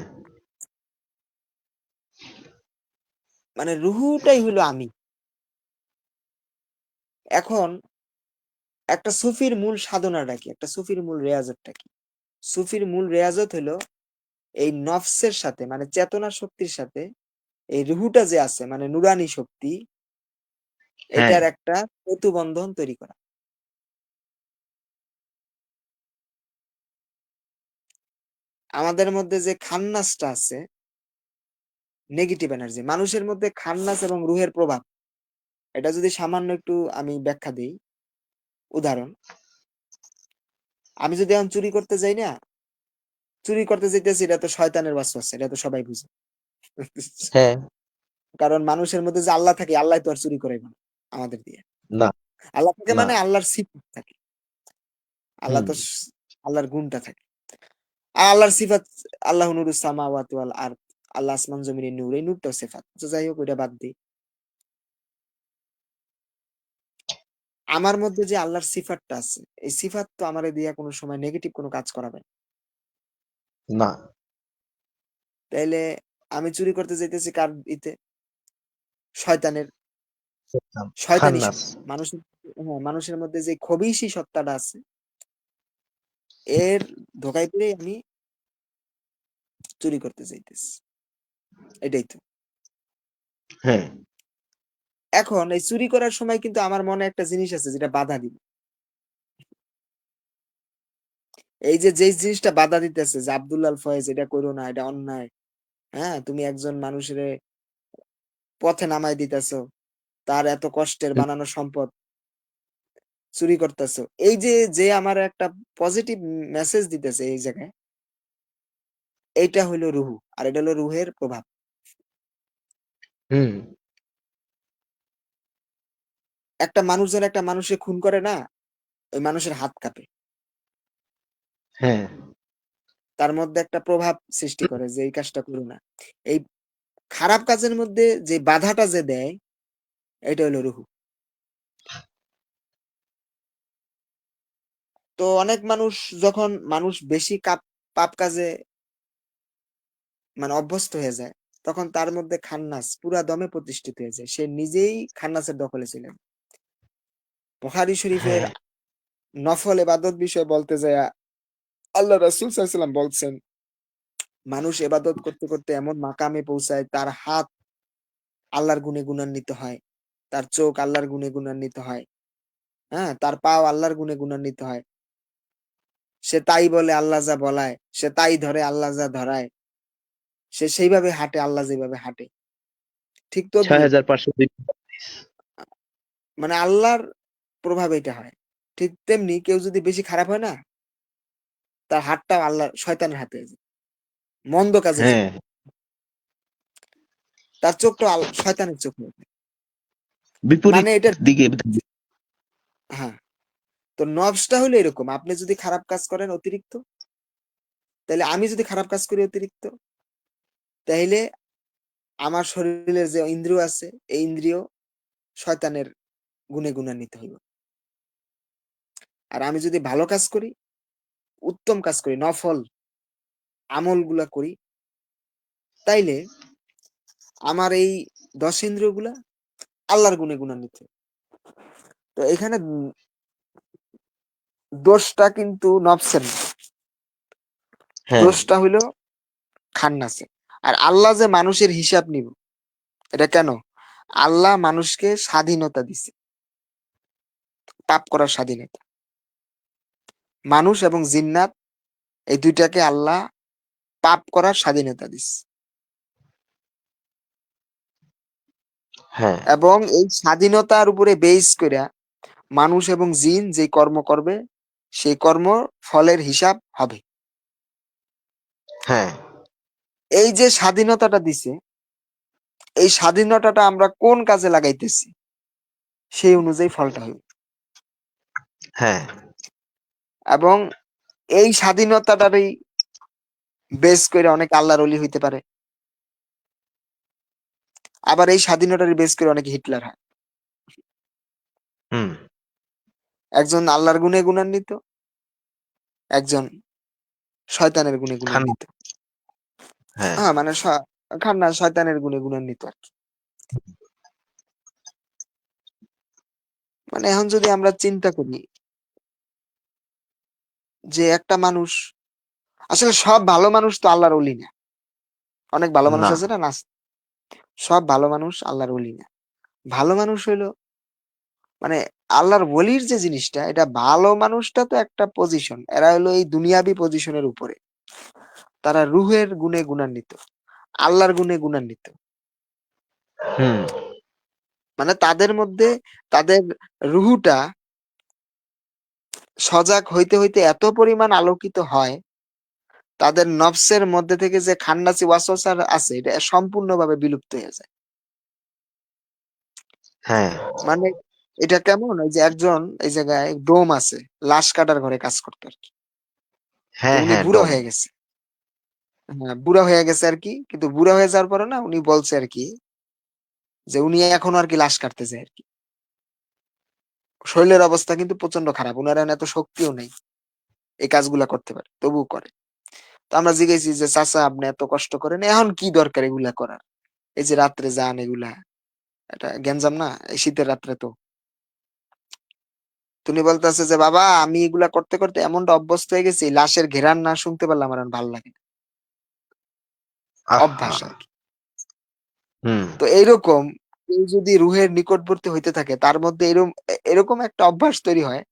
মানে রুহুটাই হলো আমি। এখন একটা সুফির মূল সাধনাটা কি? একটা সুফির মূল রেয়াজতটা কি? সুফির মূল রেয়াজত হলো এই নফসের সাথে মানে চেতনা শক্তির সাথে এই রুহুটা যে আছে মানে নুরানি শক্তি, হ্যাঁ, এটার একটা সেতুবন্ধন তৈরি করা। আমাদের মধ্যে যে খান্নাসটা আছে, নেগেটিভ এনার্জি, মানুষের মধ্যে খান্নাস এবং রুহের প্রভাব, এটা যদি সামান্য একটু আমি ব্যাখ্যা দিই, উদাহরণ, আমি যদি এখন চুরি করতে যাই না, চুরি করতে যাইতেছি, এটা তো শয়তানের ওয়াসওয়াসা, এটা তো সবাই বুঝে। হ্যাঁ, কারণ মানুষের মধ্যে যে আল্লাহ থাকে, আল্লাহ তো আর চুরি করাইবে না আমাদের দিয়ে। না, আল্লাহ থাকে না, মানে আল্লাহর সিফাত থাকে, আল্লাহ হুম, তো আল্লাহর গুণটা থাকে। আর আল্লাহর সিফাত, আল্লাহ নুরুস সামাওয়াতি ওয়াল আরদ, আল্লাহ আসমান জমিনের নূর, এই নূরটাও সিফাত। তো যাই হোক, ওইটা বাদ দিই। আমার মধ্যে যে আল্লাহর সিফাতটা আছে, এই সিফাত তো আমারে দিয়া কোনো সময় নেগেটিভ কোনো কাজ করাবে না। না, তাইলে আমি চুরি করতে যাইতেছি কার ইতে? শয়তানের, শয়তানি খান্নাস, সত্তা। মানুষের, হ্যাঁ, মানুষের মধ্যে যে খবিসি সত্তাটা আছে, এর ধোঁকায় পড়েই আমি চুরি করতে যাইতেছি। এটাই তো। হ্যাঁ, এখন এই চুরি করার সময় কিন্তু আমার মনে একটা জিনিস আছে যেটা বাধা দিবে। এই যে যেই জিনিসটা বাধা দিতেছে যে আব্দুল্লাহ আল ফয়েজ, এটা করো না, এটা অন্যায়। হ্যাঁ, তুমি একজন মানুষের পথে নামাই দিতেছো, তার এত কষ্টের হুম, বানানো সম্পদ চুরি করতেছো। এই যে যে আমার একটা পজিটিভ মেসেজ দিতেছে এই জায়গায়, এইটা হইলো রুহু, আর এটা হলো রুহের প্রভাব। হুম, একটা মানুষ যেন একটা মানুষকে খুন করে না, ওই মানুষের হাত কাঁপে, হ্যাঁ, তার মধ্যে একটা প্রভাব সৃষ্টি করে যে এই কাজটা করো না। এই খারাপ কাজের মধ্যে যে বাধাটা যে দেয়, এটা হলো রুহু। তো অনেক মানুষ, যখন মানুষ বেশি পাপ কাজে মানে অভ্যস্ত হয়ে যায়, তখন তার মধ্যে খান্নাস পুরা দমে প্রতিষ্ঠিত হয়ে যায়, সে নিজেই খান্নাসের দখলে ছিলেন। বুখারী শরীফের হ্যাঁ, নফল এবাদত বিষয়ে বলতে যায়া আল্লাহ রাসূল সাল্লাল্লাহু আলাইহি ওয়াসাল্লাম বলছেন, মানুষ এবাদত করতে করতে এমন মাকামে পৌঁছায়, তার হাত আল্লাহর গুণে গুণান্বিত হয়, তার চোখ আল্লাহর গুণে গুণান্বিত হয়, হ্যাঁ, তার পাও আল্লাহর গুণে গুণান্বিত হয়। সে তাই বলে আল্লাহ যা বলায়, সে তাই ধরে আল্লাহ যা ধরায়, সে সেইভাবে হাঁটে আল্লাহ যেভাবে হাঁটে। ঠিক তদ্রুপ ৬,৫০০ মানে আল্লাহর প্রভাব এটা হয়। ঠিক তেমনি কেউ যদি বেশি খারাপ হয় না, তার হাতটাও আল্লাহর শয়তানের হাতে যায়। মন্দ কাজের জন্য। হ্যাঁ, তার চোখটাও শয়তানের চোখ হয়ে যায়। বিপরীত মানে এটা, দিকে। হ্যাঁ। তো নফসটা হলো এরকম। আপনি যদি খারাপ কাজ করেন অতিরিক্ত, তাইলে আমি যদি খারাপ কাজ করি অতিরিক্ত, তাইলে আমার শরীরের যে ইন্দ্রিয় আছে, এই ইন্দ্রিয় শয়তানের গুণে গুণান্বিত হইব। আর আমি যদি ভালো কাজ করি, উত্তম কাজ করি, নফল আমলগুলা করি, তাইলে আমার এই দশেন্দ্রিয়গুলা আল্লাহর গুণে গুণান্বিত। তো এখানে দোষটা কিন্তু নফসের না, হ্যাঁ, দোষটা হইলো খান্নাসের। আর আল্লাহ যে মানুষের হিসাব নিব, এটা কেন? আল্লাহ মানুষকে স্বাধীনতা দিছে, পাপ করার স্বাধীনতা। মানুষ এবং জিন্নাত, এই দুইটাকে আল্লাহ পাপ করার স্বাধীনতা দিছে। হ্যাঁ, এবং এই স্বাধীনতার উপরে বেস কইরা মানুষ এবং জিন যে কর্ম করবে, সেই কর্ম ফলের হিসাব হবে। হ্যাঁ, এই যে স্বাধীনতাটা দিছে, এই স্বাধীনতাটা আমরা কোন কাজে লাগাইতেছি, সেই অনুযায়ী ফলটা হইবে। হ্যাঁ, এবং এই স্বাধীনতাটারই বেস করে অনেকে আল্লাহর ওলি হইতে পারে। আবার এই স্বাধীনতারই বেস করে অনেকে হিটলার হয়। হুম। একজন আল্লাহর গুণে গুণান্বিত, একজন শয়তানের গুণে খান গুণান্বিত। হ্যাঁ। হ্যাঁ, মানে খান্না শয়তানের গুণে গুণান্বিত আরকি। মানে এখন যদি আমরা চিন্তা করি যে একটা মানুষ, আসলে সব ভালো মানুষ তো আল্লাহর ওলি না। অনেক ভালো মানুষ না। আছে না? সব ভালো মানুষ আল্লাহর ওলি না। ভালো মানুষ হইলো মানে আল্লাহর ওলির যে জিনিসটা, এটা ভালো মানুষটা তো একটা পজিশন। এরা হলো এই দুনিয়াবি পজিশনের উপরে। তারা রুহের গুণে গুণান্বিত, আল্লাহর গুণে গুণান্বিত। হুম। মানে তাদের মধ্যে তাদের রুহুটা সজাগ হইতে, হইতে এত পরিমাণ আলোকিত হয়, তাদের নফসের মধ্যে থেকে যে খান্নাসি ওয়াসওয়াসা আছে, এটা সম্পূর্ণভাবে বিলুপ্ত হয়ে যায়। হ্যাঁ। মানে এটা কেমন? ওই যে একজন এই জায়গায় ডোম আছে, লাশ কাটার ঘরে কাজ করতো আরকি। তো হ্যাঁ, উনি হ্যাঁ, বুড়া ডোম। হয়ে গেছে। হ্যাঁ, বুড়া হয়ে গেছে আরকি। কিন্তু বুড়া হয়ে যাওয়ার পরে না উনি বলছে আরকি যে উনি এখনো আরকি লাশ কাটতে যায় আরকি। শরীরের অবস্থা কিন্তু প্রচন্ড খারাপ। উনার এখন এত শক্তিও নেই। এই কাজগুলা করতে পারে। তবুও করে। তো আমরা জিজ্ঞেসি যে, "চাচা আপনি এত কষ্ট করেন, এখন কি দরকার এগুলা করার? এই যে রাত্রে যান এগুলা, এটা গ্যাঞ্জাম না? এই শীতের রাত্রে তো।" তো উনি বলতেছে যে, "বাবা আমি এগুলা করতে, করতে এমনটা অভ্যস্ত হয়ে গেছি, লাশের ঘেরান না শুনতে পারলে আমার আর ভাল লাগে না।" আহা! অভ্যাস আরকি। হুম। তো এইরকম কেউ যদি রুহের নিকটবর্তী হইতে থাকে, তার মধ্যে এরকম একটা অভ্যাস তৈরি হয়,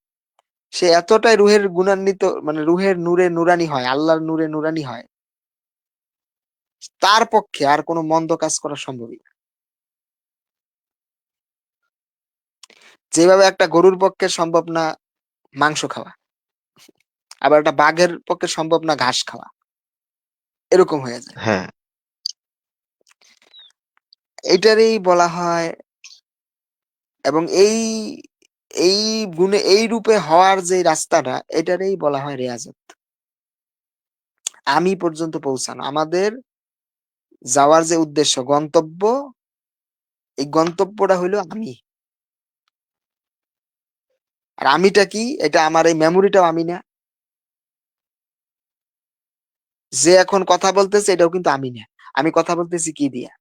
সে এতটাই রুহের গুণান্বিত মানে রুহের নূরে নুরানি হয়, আল্লাহর নূরে নুরানি হয়, তার পক্ষে আর কোন মন্দ কাজ করা সম্ভবই না। যেভাবে একটা গরুর পক্ষে সম্ভব না মাংস খাওয়া, আবার একটা বাঘের পক্ষে সম্ভব না ঘাস খাওয়া। এরকম হয়ে যায়। হ্যাঁ। এইটারই বলা হয় এবং এই গুণে এই রূপে হওয়ার যে রাস্তাটা, এটারই বলা হয় রেয়াজত। আমি পর্যন্ত পৌঁছানো। আমাদের যাওয়ার যে উদ্দেশ্য, গন্তব্য, এই গন্তব্যটা হইলো আমি। আর আমিটা কি? এটা আমার এই মেমোরিটাও আমি না। যে এখন কথা বলতেছে এটাও কিন্তু আমি না। আমি কথা বলতেছি কি দিয়া?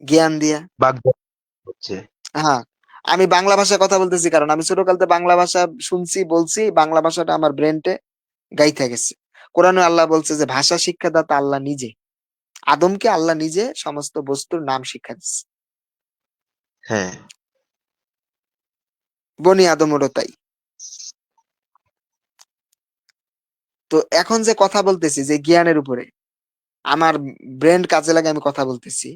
জ্ঞান দিয়া। বাগদত্ত হচ্ছে। হ্যাঁ, আমি বাংলা ভাষায় কথা বলতেছি কারণ আমি ছোটকালতে বাংলা ভাষা শুনছি, বলছি। বাংলা ভাষাটা আমার ব্রেইনটে গাইথা গেছে। কোরআনে আল্লাহ বলছে যে ভাষা শিক্ষাদাতা আল্লাহ নিজে। আদমকে আল্লাহ নিজে সমস্ত বস্তুর নাম শিক্ষা দিচ্ছে। হ্যাঁ। বনি আদমেরও তাই। তো এখন যে কথা বলতেছি যে জ্ঞানের উপরে, আমার ব্রেইন কাজে লাগে আমি কথা বলতেছি।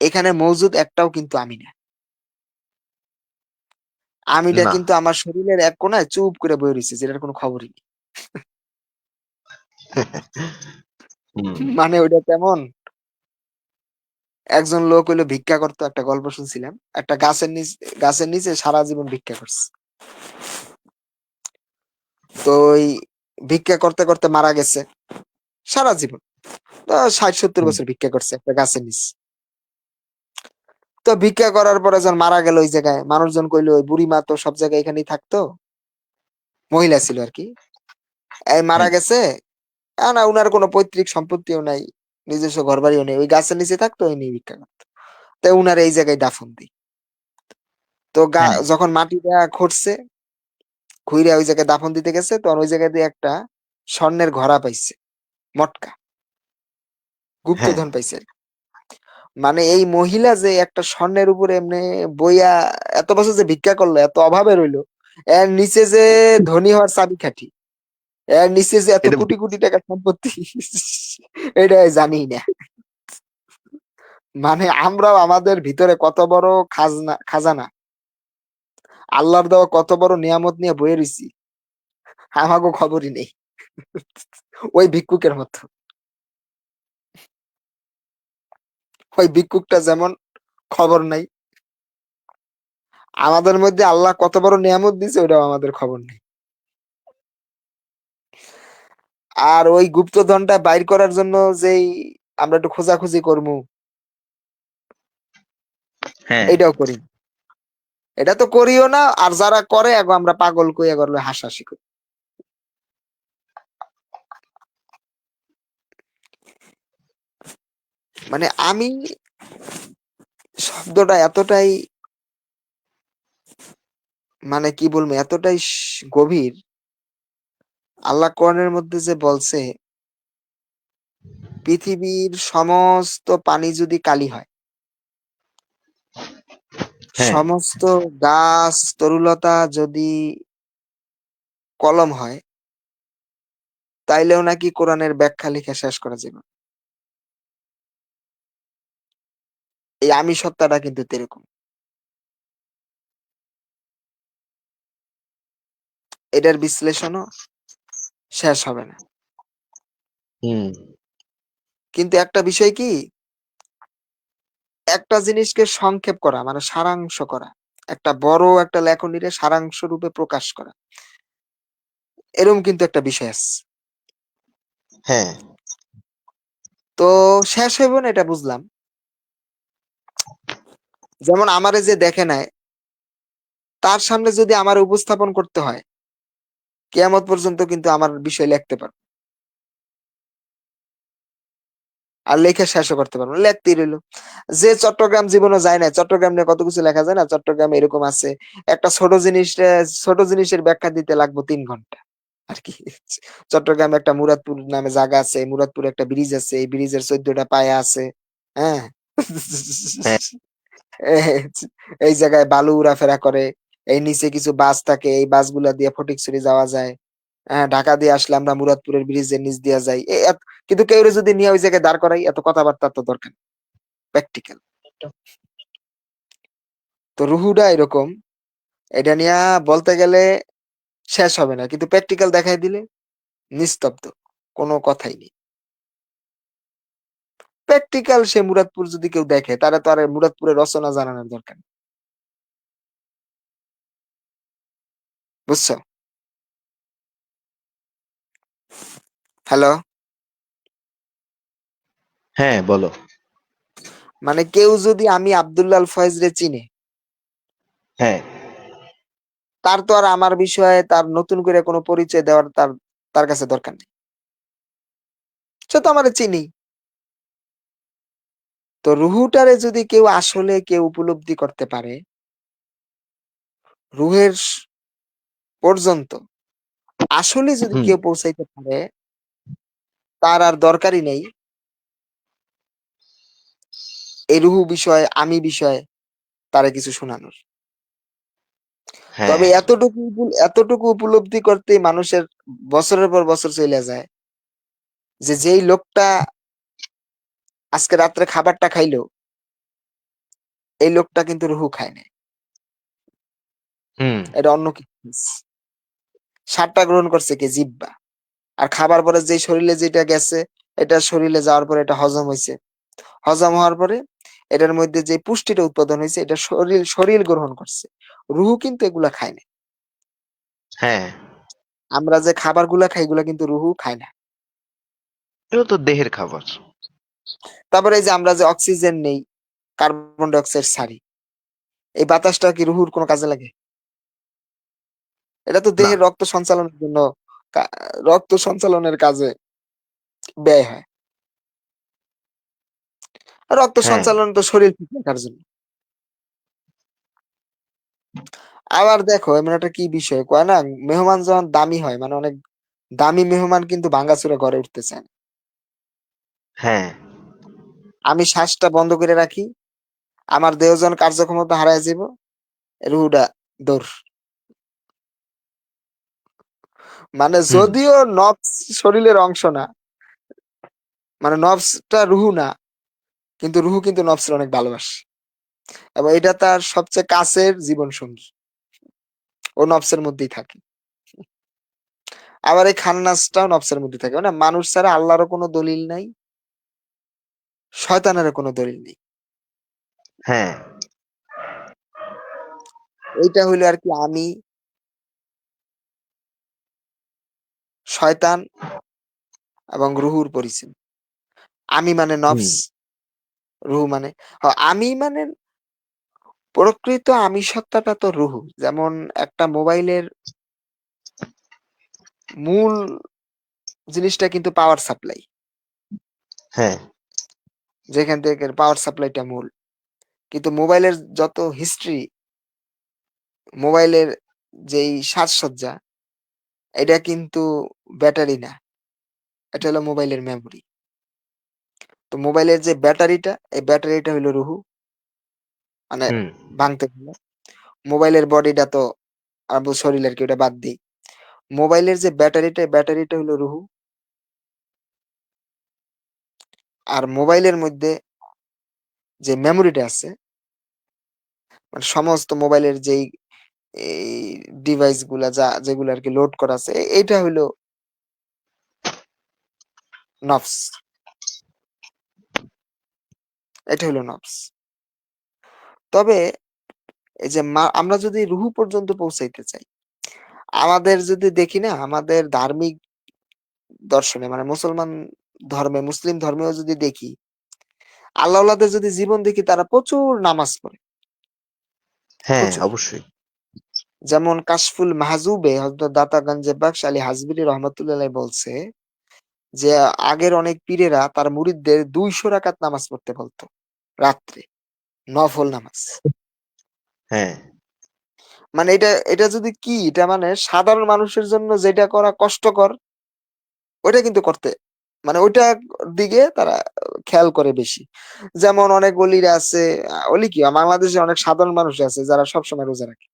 এখানে মওজুদ একটাও কিন্তু আমি না। আমিটা না। কিন্তু আমার শরীরের এক কোণায় চুপ করে বইয়া রইছে যেটার কোনো খবরই নেই। হুম। মানে ওইটা কেমন? একজন লোক হইলো ভিক্ষা করতো, একটা গল্প শুনছিলাম। একটা গাছের নিচে সারা জীবন ভিক্ষা করছে। তো ওই ভিক্ষা করতে, করতে মারা গেছে। সারা জীবন। তো ৬০-৭০ হুম। বছর ভিক্ষা করছে একটা গাছের নিচে। তো ভিক্ষা করার পরে যখন মারা গেল ওই জায়গায়, মানুষজন কইলো ওই বুড়িমা তো সব জায়গায় এখানেই থাকতো। মহিলা ছিল আরকি। এই মারা হুম। গেছে। না উনার কোনো পৈতৃক সম্পত্তিও নাই। নিজস্ব ঘরবাড়িও নেই। ওই গাছের নিচে থাকতো, ওই নিয়ে ভিক্ষা করত। তো উনার এই জায়গায় দাফন দেই। তো হ্যাঁ। যখন মাটিটা খুঁড়ছে, খুইড়া ওই জায়গায় দাফন দিতে গেছে, তখন ওই জায়গায় দিয়ে একটা স্বর্ণের ঘড়া পাইছে। মটকা। হ্যাঁ। গুপ্তধন পাইছে আরকি। মানে এই মহিলা যে একটা স্বর্ণের উপরে এমনে বইয়া এত বছর যে ভিক্ষা করলো, এত অভাবে রইলো। এর নিচে যে ধনী হওয়ার চাবিকাঠি, এর নিচে যে এত এটা কোটি, কোটি টাকার সম্পত্তি এটা জানি না। মানে আমরাও আমাদের ভিতরে কত বড় খাজানা, আল্লাহর দেওয়া কত বড় নিয়ামত নিয়ে বইয়ে রইছি, আমাগো খবরই নেই। ওই ভিক্ষুকের মতো। ওই ভিক্ষুকটা যেমন খবর নাই, আমাদের মধ্যে আল্লাহ কত বড় নিয়ামত দিছে ওটাও আমাদের খবর নেই। আর ওই গুপ্তধনটা বাইর করার জন্য যেই আমরা একটু খোঁজাখুঁজি করমু, হ্যাঁ। এইটাও করি না। এটা তো করিও না, আর যারা করে এগো আমরা পাগল কই এগো হাসাহাসি করি। মানে আমি শব্দটা এতটাই, মানে কি বলবো, এতটাই গভীর। আল্লাহ কোরআনের মধ্যে যে বলছে পৃথিবীর সমস্ত পানি যদি কালি হয়, হ্যাঁ, সমস্ত গাছ তরুলতা যদি কলম হয়, তাইলেও নাকি কোরআনের ব্যাখ্যা লিখে শেষ করা যাবে না। এই আমি সত্তাটা কিন্তু এরকম, এটার বিশ্লেষণও শেষ হবে না। হুম, কিন্তু একটা বিষয় কি, একটা জিনিসকে সংক্ষেপ করা মানে সারাংশ করা, একটা বড় একটা লেখনীরে সারাংশ রূপে প্রকাশ করা, এরকম কিন্তু একটা বিষয় আছে। হ্যাঁ, তো শেষ হইব না এটা বুঝলাম। যেমন আমারে যে দেখে নেয়, তার সামনে যদি আমার উপস্থাপন করতে হয়, কিয়ামত পর্যন্ত কিন্তু আমার বিষয় লিখতে পারবো, আর লেখা শেষও করতে পারবো না, লেখতেই রইলো। যে চট্টগ্রাম জীবনে যায় না, চট্টগ্রাম নিয়ে কত কিছু লেখা যায় না, চট্টগ্রাম এরকম আছে, একটা ছোট জিনিসের ব্যাখ্যা দিতে লাগবে 3 ঘন্টা আর কি। চট্টগ্রামে একটা মুরাদপুর নামে জায়গা আছে, মুরাদপুরে একটা ব্রিজ আছে, এই ব্রিজের 14টা পায়া আছে। হ্যাঁ। হ্যাঁ, এ- এই জায়গায় বালু উড়াফেরা করে, এই নিচে কিছু বাস থাকে, এই বাসগুলা দিয়ে ফটিকছড়ি যাওয়া যায়। হ্যাঁ, ঢাকা দিয়ে আসলে আমরা মুরাদপুরের ব্রিজের নিচ দিয়ে যাই। কিন্তু কেউ যদি নিয়ে ওই জায়গায় দাঁড় করাই, এত কথাবার্তা তো দরকার, প্র্যাকটিক্যাল। তো রুহুটা এরকম, এটা নিয়ে বলতে গেলে শেষ হবে না, কিন্তু প্র্যাকটিক্যাল দেখাই দিলে নিস্তব্ধ, কোনো কথাই নেই। প্র্যাকটিক্যাল সে মুরাদপুর যদি কেউ দেখে, তারা তো আর মুরাদপুরের রচনা জানানোর দরকার নেই। বুঝছো? হ্যালো। হ্যাঁ, বলো। মানে কেউ যদি আমি আব্দুল্লাহ আল ফয়েজ রে চিনে, হ্যাঁ, তার তো আর আমার বিষয়ে তার নতুন করে কোনো পরিচয় দেওয়ার তার তার কাছে দরকার নেই। সে তো আমার চিনি। তো রুহুটারে যদি কেউ আসলে কেউ উপলব্ধি করতে পারে, রুহের পর্যন্ত আসলে যদি হুম, কেউ পৌঁছাইতে পারে, তার আর দরকারই নেই এই রুহু বিষয় আমি বিষয় তারে কিছু শোনানোর। হ্যাঁ, তবে এতটুকু উপলব্ধি করতে মানুষের বছরের পর বছর চলে যায়, যে যেই লোকটা আজকে রাত্রে খাবারটা খাইলো, এই লোকটা কিন্তু রুহু খায় না, হুম, এটা অন্য কিছু। স্বাদটা গ্রহণ করছে কি জিহ্বা, আর খাবার পরে যে শরীরে যেটা গেছে, এটা শরীরে যাওয়ার পরে এটা হজম হয়েছে, হজম হওয়ার পরে এটার মধ্যে যে পুষ্টিটা উৎপাদন হয়েছে, এটা শরীর শরীর গ্রহণ করছে। রুহু কিন্তু এগুলা খায় না। হ্যাঁ, আমরা যে খাবার গুলা খাই, এগুলা কিন্তু রুহু খায় না। এগুলো তো দেহের খাবার। তারপরে এই যে আমরা যে অক্সিজেন নেই, কার্বন ডাই অক্সাইড ছাড়ি, এই বাতাসটা কি রুহুর কোনো কাজে লাগে? এটা তো না। দেহের রক্ত সঞ্চালনের জন্য, কা- রক্ত সঞ্চালনের কাজে ব্যয় হয়। আর রক্ত হ্যাঁ, সঞ্চালন তো শরীর ঠিক রাখার জন্য। আবার দেখো এমন একটা কি বিষয় কয় না, মেহমান যখন দামি হয়, মানে অনেক দামি মেহমান কিন্তু ভাঙাচোরা ঘরে উঠতে চায় না। হ্যাঁ, আমি শ্বাসটা বন্ধ করে রাখি, আমার দেহ যখন কার্যক্ষমতা হারায় যাব, রুহুটা দৌড়। মানে হুম, যদিও নবস শরীরের অংশ না, মানে নবসটা রুহু না, কিন্তু রুহু কিন্তু নবসের অনেক ভালোবাসে, এবং এটা তার সবচেয়ে কাছের জীবন সঙ্গী। ও নবসের মধ্যেই থাকে। আবার এই খান্নাসটাও নবসের মধ্যে থাকে, মানে মানুষ ছাড়া আল্লাহরও কোনো দলিল নাই, শয়তানেরও কোনো দলিল নেই। হ্যাঁ, এইটা হইলো আর কি আমি, শয়তান এবং রুহুর পরিচয়। আমি মানে হুম, নফস, রুহু মানে, আমি মানে প্রকৃত আমি সত্তাটা তো রুহু। যেমন একটা মোবাইলের মূল জিনিসটা কিন্তু পাওয়ার সাপ্লাই। হ্যাঁ, যেখান থেকে পাওয়ার সাপ্লাইটা মূল। কিন্তু মোবাইলের যত হিস্ট্রি, মোবাইলের যেই সাজসজ্জা, এটা কিন্তু ব্যাটারি না। এটা হলো মোবাইলের মেমোরি। তো মোবাইলের যে ব্যাটারিটা, এই ব্যাটারিটা হইলো রুহু। মানে হুম, ভাঙতে গেলে। মোবাইলের বডিটা তো শরীর আরকি, ওটা বাদ দেই। মোবাইলের যে ব্যাটারিটা, এই ব্যাটারিটা হইলো রুহু। আর মোবাইলের মধ্যে যে মেমোরিটা আছে, মানে সমস্ত মোবাইলের যেই এই ডিভাইস গুলা যেগুলো আরকি লোড করা আছে, এইটা হইলো নফস। এটা হইলো নফস। তবে এই যে আমরা যদি রুহু পর্যন্ত পৌঁছাইতে চাই, আমাদের যদি দেখি না, আমাদের ধার্মিক দর্শনে মানে মুসলমান ধর্মে, মুসলিম ধর্মেও যদি দেখি, আল্লাহওয়ালাদের যদি জীবন দেখি, তারা প্রচুর নামাজ পড়ে, হ্যাঁ, প্রচুর। অবশ্যই। যেমন কাশফুল মাহজুবে হযরত দাতা গঞ্জে বাখশ আলী হাজবিরি রহমাতুল্লাহ আলাইহি বলছে যে, আগের অনেক পীরেরা তার মুরিদদের ২০০ রাকাত নামাজ পড়তে বলতো রাত্রে, নফল নামাজ। হ্যাঁ, মানে এটা এটা যদি কি, এটা মানে সাধারণ মানুষের জন্য যেটা করা কষ্টকর, ওইটা কিন্তু করতে, মানে ওইটার দিকে তারা খেয়াল করে বেশি। যেমন অনেক অলিরা আছে, অলি কি বাংলাদেশে অনেক সাধারণ মানুষ আছে যারা সবসময় রোজা রাখে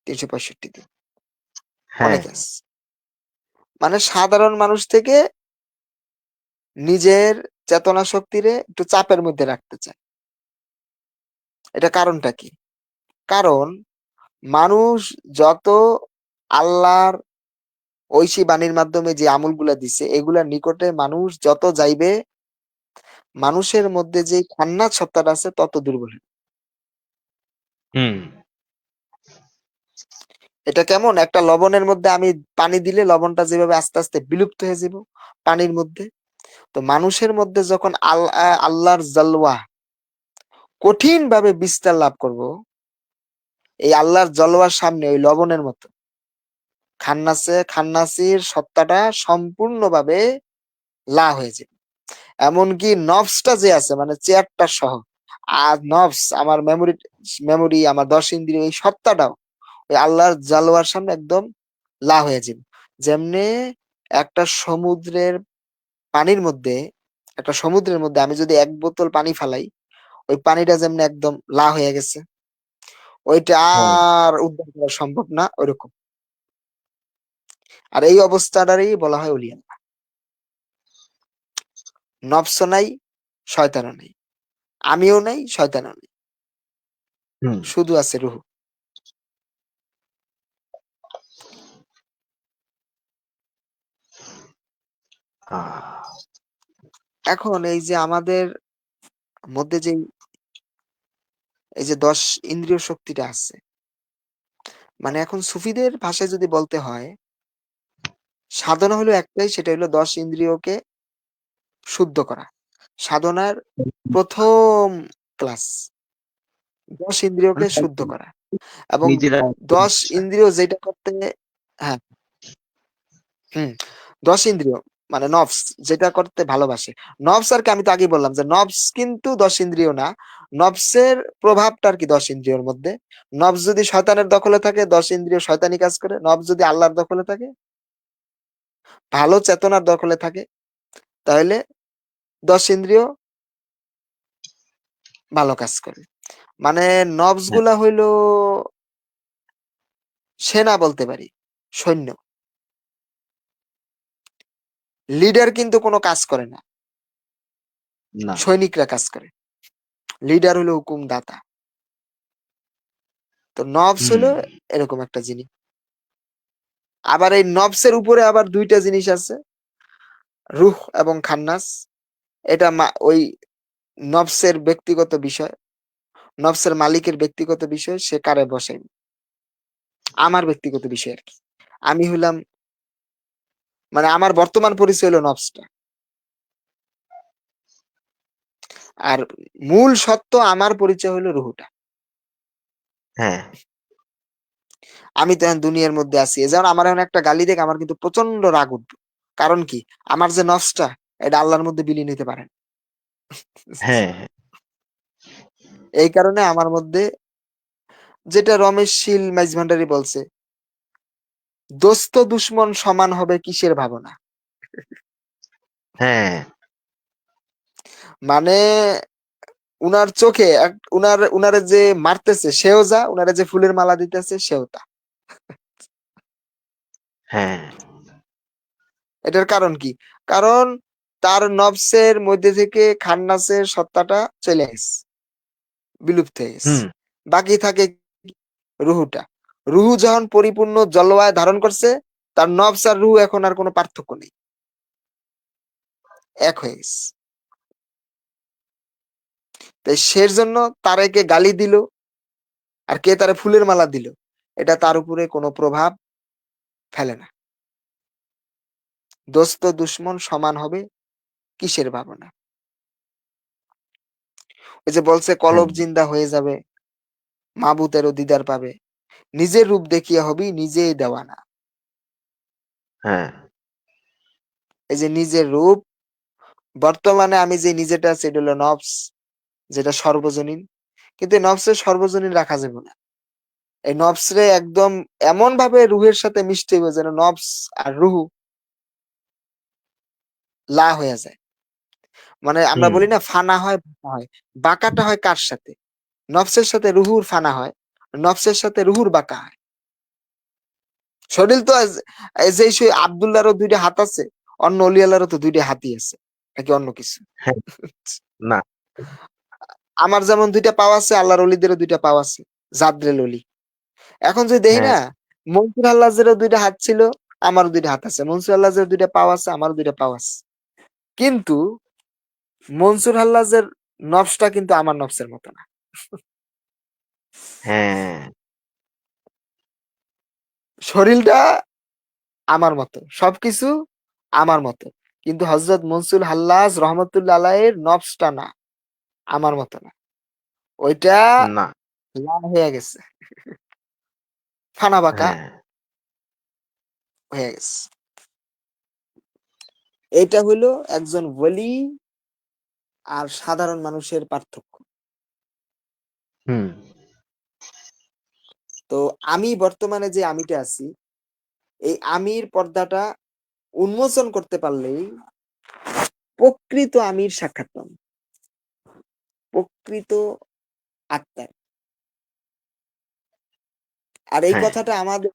৩৬৫ দিন। হ্যাঁ, অনেকে আছে। মানে সাধারণ মানুষ থেকে নিজের চেতনা শক্তিরে একটু চাপের মধ্যে রাখতে চায়। এটা কারণটা কি? কারণ মানুষ যত আল্লাহর ঐশী বাণীর মাধ্যমে যে আমলগুলা দিছে, এগুলার নিকটে মানুষ যত যাইবে, মানুষের মধ্যে যে খান্নাস সত্তাটা আছে তত দুর্বল হবে। হুম, এটা কেমন, একটা লবণের মধ্যে আমি পানি দিলে লবণটা যেভাবে আস্তে আস্তে বিলুপ্ত হয়ে যাব পানির মধ্যে, তো মানুষের মধ্যে যখন আল্লাহর জালওয়া কঠিন ভাবে বিস্তার লাভ করব, এই আল্লাহর জলওয়ার সামনে ওই লবণের মতো খান্নাসির সত্তাটা সম্পূর্ণভাবে লা হয়ে যাবে। এমনকি নফসটা যে আছে, মানে চেয়ারটা সহ, আর নফস আমার মেমোরি আমার 10 ইন্দ্রিয়, এই সত্তাটাও ওই আল্লাহর জালওয়ার সামনে একদম লা হয়ে যাবে। যেমনে একটা সমুদ্রের পানির মধ্যে, একটা সমুদ্রের মধ্যে আমি যদি ১ বোতল পানি ফালাই, ওই পানিটা যেমনি একদম লা হয়ে গেছে, ওইটা হ্যাঁ, আর উদ্ধার করা সম্ভব না, ওইরকম। আর এই অবস্থাটারই বলা হয় ওলিয়া। নফসও নাই, শয়তানও নাই। আমিও নাই, শয়তানও নাই। হুম, শুধু আছে রুহু। আহ, এখন এই যে আমাদের মধ্যে যেই এই যে ১০ ইন্দ্রিয় শক্তিটা আছে, মানে এখন সুফিদের ভাষায় যদি বলতে হয়, সাধনা হলো একটাই, সেটা হলো ১০ ইন্দ্রিয়কে শুদ্ধ করা। সাধনার ১ম ক্লাস ১০ ইন্দ্রিয়কে শুদ্ধ করা। এবং নিজেরা ১০ ইন্দ্রিয় যেটা করতে, হ্যাঁ, হুম, ১০ ইন্দ্রিয় মানে নফস যেটা করতে ভালোবাসে। নফস আরকি আমি তো আগেই বললাম যে নফস কিন্তু ১০ ইন্দ্রিয় না। নফসের প্রভাবটা আরকি ১০ ইন্দ্রিয়র মধ্যে। নফস যদি শয়তানের দখলে থাকে, ১০ ইন্দ্রিয় শয়তানি কাজ করে। নফস যদি আল্লাহর দখলে থাকে, ভালো চেতনার দখলে থাকে, তাহলে ১০ ইন্দ্রিয় ভালো কাজ করে। মানে নফস হ্যাঁ, গুলা হইলো সেনা বলতে পারি, সৈন্য। লিডার কিন্তু কোন কাজ করে না। না, সৈনিকরা কাজ করে। লিডার হলো হুকুমদাতা। তো নফস হুম, হলো এরকম একটা জিনিস। আবার এই নফসের উপরে আবার ২ টা জিনিস আছে। রুহ এবং খান্নাস। এটা ওই নফসের ব্যক্তিগত বিষয়। নফসের মালিকের ব্যক্তিগত বিষয়, সে কারে বসাইবে। আমার ব্যক্তিগত বিষয় আরকি। আমি হইলাম, মানে আমার বর্তমান পরিচয় হলো নফসটা। আর মূল সত্য আমার পরিচয় হলো রুহুটা। হ্যাঁ, আমি তো এখন দুনিয়ার মধ্যে আছি, যেমন আমার এখন একটা গালি দেখে আমার কিন্তু প্রচন্ড রাগ উঠবে। কারণ কি, আমার যে নফসটা, এটা আল্লাহর মধ্যে বিলীন হইতে পারে না। হ্যাঁ, হ্যাঁ, এই কারণে আমার মধ্যে, যেটা রমেশ শীল মাইজভান্ডারি বলছে, দোস্ত দুশ্মন সমান হবে কিসের ভাবনা। হ্যাঁ, মানে উনার চোখে উনারে যে মারতেছে সেও যা, উনারে যে ফুলের মালা দিতেছে সেও তা। হ্যাঁ, এটার কারণ কি? কারণ তার নফসের মধ্যে থেকে খান্নাসের সত্তাটা চলে গেছে, বিলুপ্ত হয়ে গেছে। হুম, বাকি থাকে রুহুটা। রুহু যখন পরিপূর্ণ জলবায়ু ধারণ করছে, তার নফস আর রুহু এখন আর কোনো পার্থক্য নেই, এক হয়ে গেছে। তাই সের জন্য তারেকে গালি দিল, আর কে তারে ফুলের মালা দিল, এটা তার উপরে কোনো প্রভাব ফেলে না। দোস্ত দুশ্মন সমান হবে কিসের ভাবনা। ওই যে বলছে হ্যাঁ, কলব জিন্দা হয়ে যাবে, মাবুতেরও দিদার পাবে, নিজের রূপ দেখিয়া হবি নিজেই দেওয়ানা। হ্যাঁ, এই যে নিজের রূপ, বর্তমানে আমি যে নিজেটা আছে এটা হলো নফস, যেটা সর্বজনীন। কিন্তু এই নফসের সর্বজনীন রাখা যাবে না। এই নফস রে একদম এমন ভাবে রুহের সাথে মিশতে হবে যেন নফস আর রুহু লা হয়ে যায়। মানে আমরা হুম, বলি না, ফানা হয় বাঁকা হয়। বাঁকাটা হয় কার সাথে? নফসের সাথে রুহুর ফানা হয়, নফসের সাথে রুহুর বাঁকা হয়। শরীর তো এই যে সেই আব্দুল্লাহরও দুইটা হাত আছে, অন্য অলিয়াল্লাহরও তো দুইটা হাতই আছে, নাকি অন্য কিছু? হ্যাঁ, না, আমার যেমন দুইটা পাও আছে, আল্লাহর অলিদেরও দুইটা পাও আছে, জাদ্রেল অলি। এখন যদি দেখি হ্যাঁ, না, মনসুর আল্লাহেরও দুইটা হাত ছিল, আমারও দুইটা হাত আছে, মনসুর আল্লাহের দুইটা পাও আছে, আমারও দুইটা পাও আছে। কিন্তু মনসুর হাল্লাজের নফসটা কিন্তু আমার নফসের মতো না। হ্যাঁ, শরীরটা আমার মতো, সবকিছু আমার মতো, কিন্তু হযরত মনসুর হাল্লাজ রহমতুল্লাহ আলাইহির নফসটা না, আমার মতো না। ওইটা না, লা হয়ে গেছে, ফানা বাঁকা হ্যাঁ, হয়ে গেছে। এটা হইলো একজন ওলি আর সাধারণ মানুষের পার্থক্য। হুম, তো আমি বর্তমানে যে আমিটা আছি, এই আমির পর্দাটা উন্মোচন করতে পারলেই প্রকৃত আমির সাক্ষাৎ পাবো, প্রকৃত আত্মার। আর এই হ্যাঁ, কথাটা আমাদের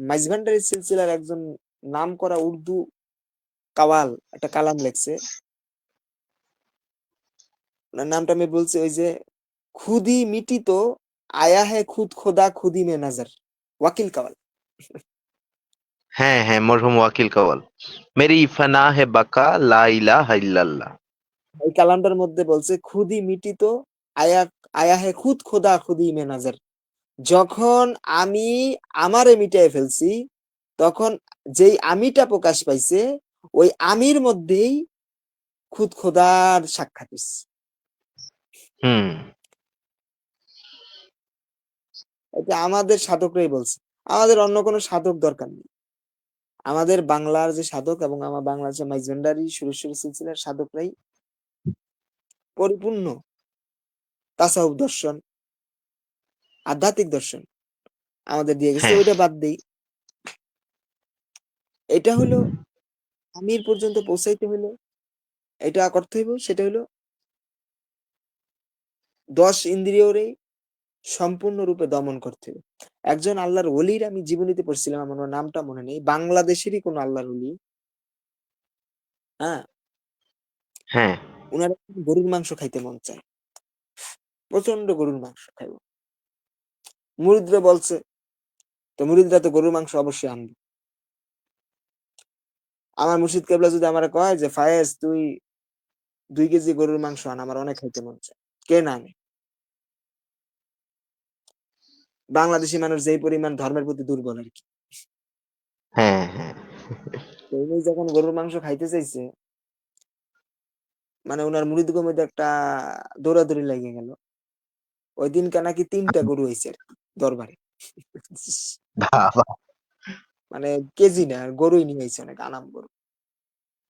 মাইজভান্ডারি সিলসিলার একজন নামকরা উর্দু কাওয়াল একটা কালাম লেখছে, ওনার নামটা আমি বলছি, ওই যে খুদি মিটি তো আয়া হে খুদ খোদা খুদি মে নজর, ওয়াকিল কাওয়াল। হ্যাঁ, হ্যাঁ, মরহুম ওয়াকিল কাওয়াল। মেরি ফনা হে বাকা লা ইলাহা ইল্লাল্লাহ। এই কালামটার মধ্যে বলছে খুদি মিটি তো আয়া আয়া হে খুদ খোদা খুদি মে নজর। যখন আমি আমারে মিটাই ফেলছি, তখন যেই আমিটা প্রকাশ পাইছে, ওই আমির মধ্যেই খুদ খোদার সাক্ষাৎ হইছে। হুম, এটা আমাদের সাধকরাই বলছে, আমাদের অন্য কোনো সাধক দরকার নেই। আমাদের বাংলার যে সাধক এবং আমার বাংলাদেশের মাইজভান্ডারি সুরেশ্বরী সিলসিলার সাধকরাই পরিপূর্ণ তাসাউফ দর্শন, আধ্যাত্মিক দর্শন আমাদের দিয়ে গেছে। হ্যাঁ, ওইটা বাদ দেই, এটা হলো আমির পর্যন্ত পৌঁছাইতে হলো, এটা করতে হইব, সেটা হলো 10 ইন্দ্রিয়রে সম্পূর্ণরূপে দমন করতে হবে। একজন আল্লাহর ওলির আমি জীবনীতে পড়ছিলাম, আমার ওনার নামটা মনে নেই, বাংলাদেশেরই কোন আল্লাহর ওলি। হ্যাঁ, হ্যাঁ, উনার গরুর মাংস খাইতে মন চায়, প্রচন্ড গরুর মাংস খাইব। মুরিদরা বলছে, তো মুরিদরা তো গরুর মাংস অবশ্যই আনবে। আমার মুর্শিদ কেবলা যদি আমার কয় যে ফায়েজ তুই 2 কেজি গরুর মাংস আন, আমার অনেক খাইতে মন চায়, কে না আনে? বাংলাদেশি মানুষ যেই পরিমাণ ধর্মের প্রতি দুর্বল আর কি। হ্যাঁ, হ্যাঁ, তো উনি যখন গরুর মাংস খাইতে চাইছে, মানে উনার মুরিদগর মধ্যে একটা দৌড়াদৌড়ি লেগে গেল। ওই দিনকা নাকি 3টা গরু হয়েছে। দরবারে। বাবা! মানে কেজি না, গরুই নিয়ে আইছে অনেক আনাম গরু।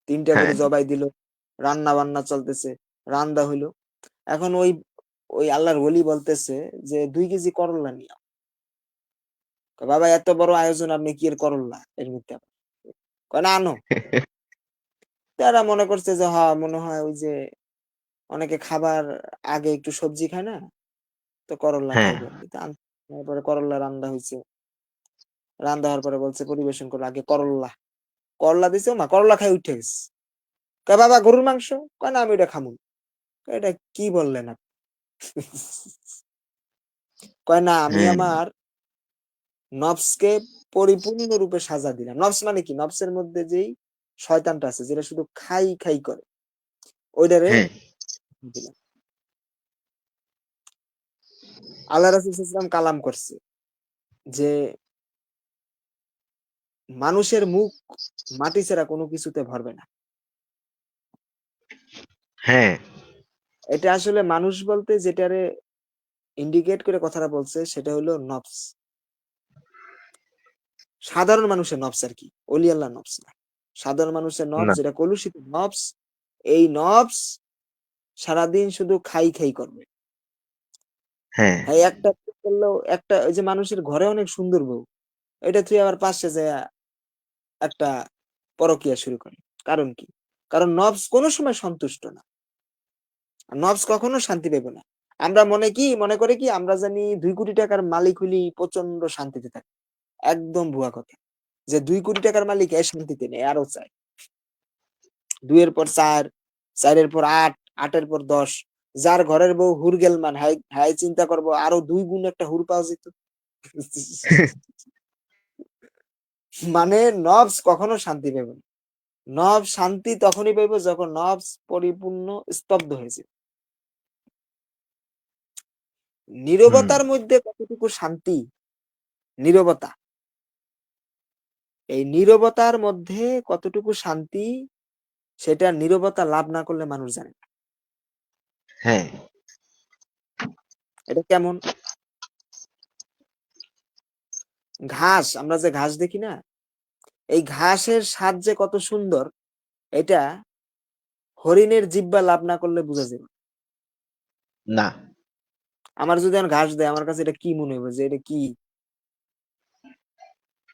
৩ টা গরু হ্যাঁ, জবাই দিল। রান্না-বান্না চলতেছে। রান্দা হইলো। এখন ওই আল্লাহর ওলি বলতেছে যে, "২ কেজি করল্লা নিয়া।" কয়, "বাবা এত বড় আয়োজন আপনি কি এর করল্লা এর মধ্যে আবার?" কয়, "না আনো।" তারা মনে করছে যে মনে হয় ওই যে অনেকে খাবার আগে একটু সবজি খায় না? তো করল্লা হ্যাঁ, খাইবে আরকি। তো তারপরে করল্লা রান্দা হইছে। রান্দা হওয়ার পরে বলছে পরিবেশন করলো, "আগে করল্লা।" করল্লা দিছে, ওমা করল্লা খাইয়া উইঠা গেছে। কয়, "বাবা গরুর মাংস?" কয়, "না আমি ওইটা খামু না।" কয়, "এটা কি বললেন আপনি?" কয়, "না আমি হ্যাঁ, আমার নফসকে পরিপূর্ণরূপে সাজা দিলাম।" নফস মানে কি? নফসের মধ্যে যেই শয়তানটা আছে যেটা শুধু খাই, খাই করে ওইটারে হ্যাঁ, দিলাম। আল্লাহ রাসূল সাল্লাল্লাহু আলাইহি ওয়াসাল্লাম কালাম করছে যে, "মানুষের মুখ মাটি ছাড়া কোনো কিছুতে ভরবে না।" হ্যাঁ, এটা আসলে মানুষ বলতে যেটারে ইন্ডিকেট করে কথাটা বলছে সেটা হলো নফস। সাধারণ মানুষের নফস আরকি। অলি আল্লাহর নফস না। সাধারণ মানুষের নফস না, যেটা কলুষিত নফস, এই নফস সারাদিন শুধু খাই, খাই করবে। হ্যাঁ, হ্যাঁ, একটা ভুল করলেও একটা ওই যে মানুষের ঘরে অনেক সুন্দর বউ। এটা তুই আবার পাশে যাইয়া একটা পরকীয়া শুরু করে। কারণ কি? কারণ নফস কোন সময় সন্তুষ্ট না। নফস কখনো শান্তি পাইবে না। আমরা মনে করে কি আমরা জানি ৳২,০০,০০,০০০ মালিক হইলেই প্রচন্ড শান্তিতে থাকি। একদম ভুয়া কথা। যে ৳২,০০,০০,০০০ মালিক শান্তিতে নেই, আরো চায়। ২ এর পর ৪, ৪ এর পর ৮, ৮ এর পর ১০। যার ঘরের বউ হুরগেলমান হাই চিন্তা করব আরো ২ গুণ একটা হুর পাওয়া যেত। মানে নফস কখনো শান্তি পাইবে না। নফস শান্তি তখনই পাইবে যখন নফস পরিপূর্ণ স্তব্ধ হয়ে যাবে। হুম, নীরবতার মধ্যে কতটুকু শান্তি, নীরবতা। এই নীরবতার মধ্যে কতটুকু শান্তি সেটা নীরবতা লাভ না করলে মানুষ জানে না। হ্যাঁ, এটা কেমন? ঘাস, আমরা যে ঘাস দেখি না? এই ঘাসের স্বাদ যে কত সুন্দর এটা হরিণের জিহ্বা লাভ না করলে বুঝা যাবে না। না। আমার যদি এখন ঘাস দেয় আমার কাছে এটা কি মনে হবে যে এটা কি?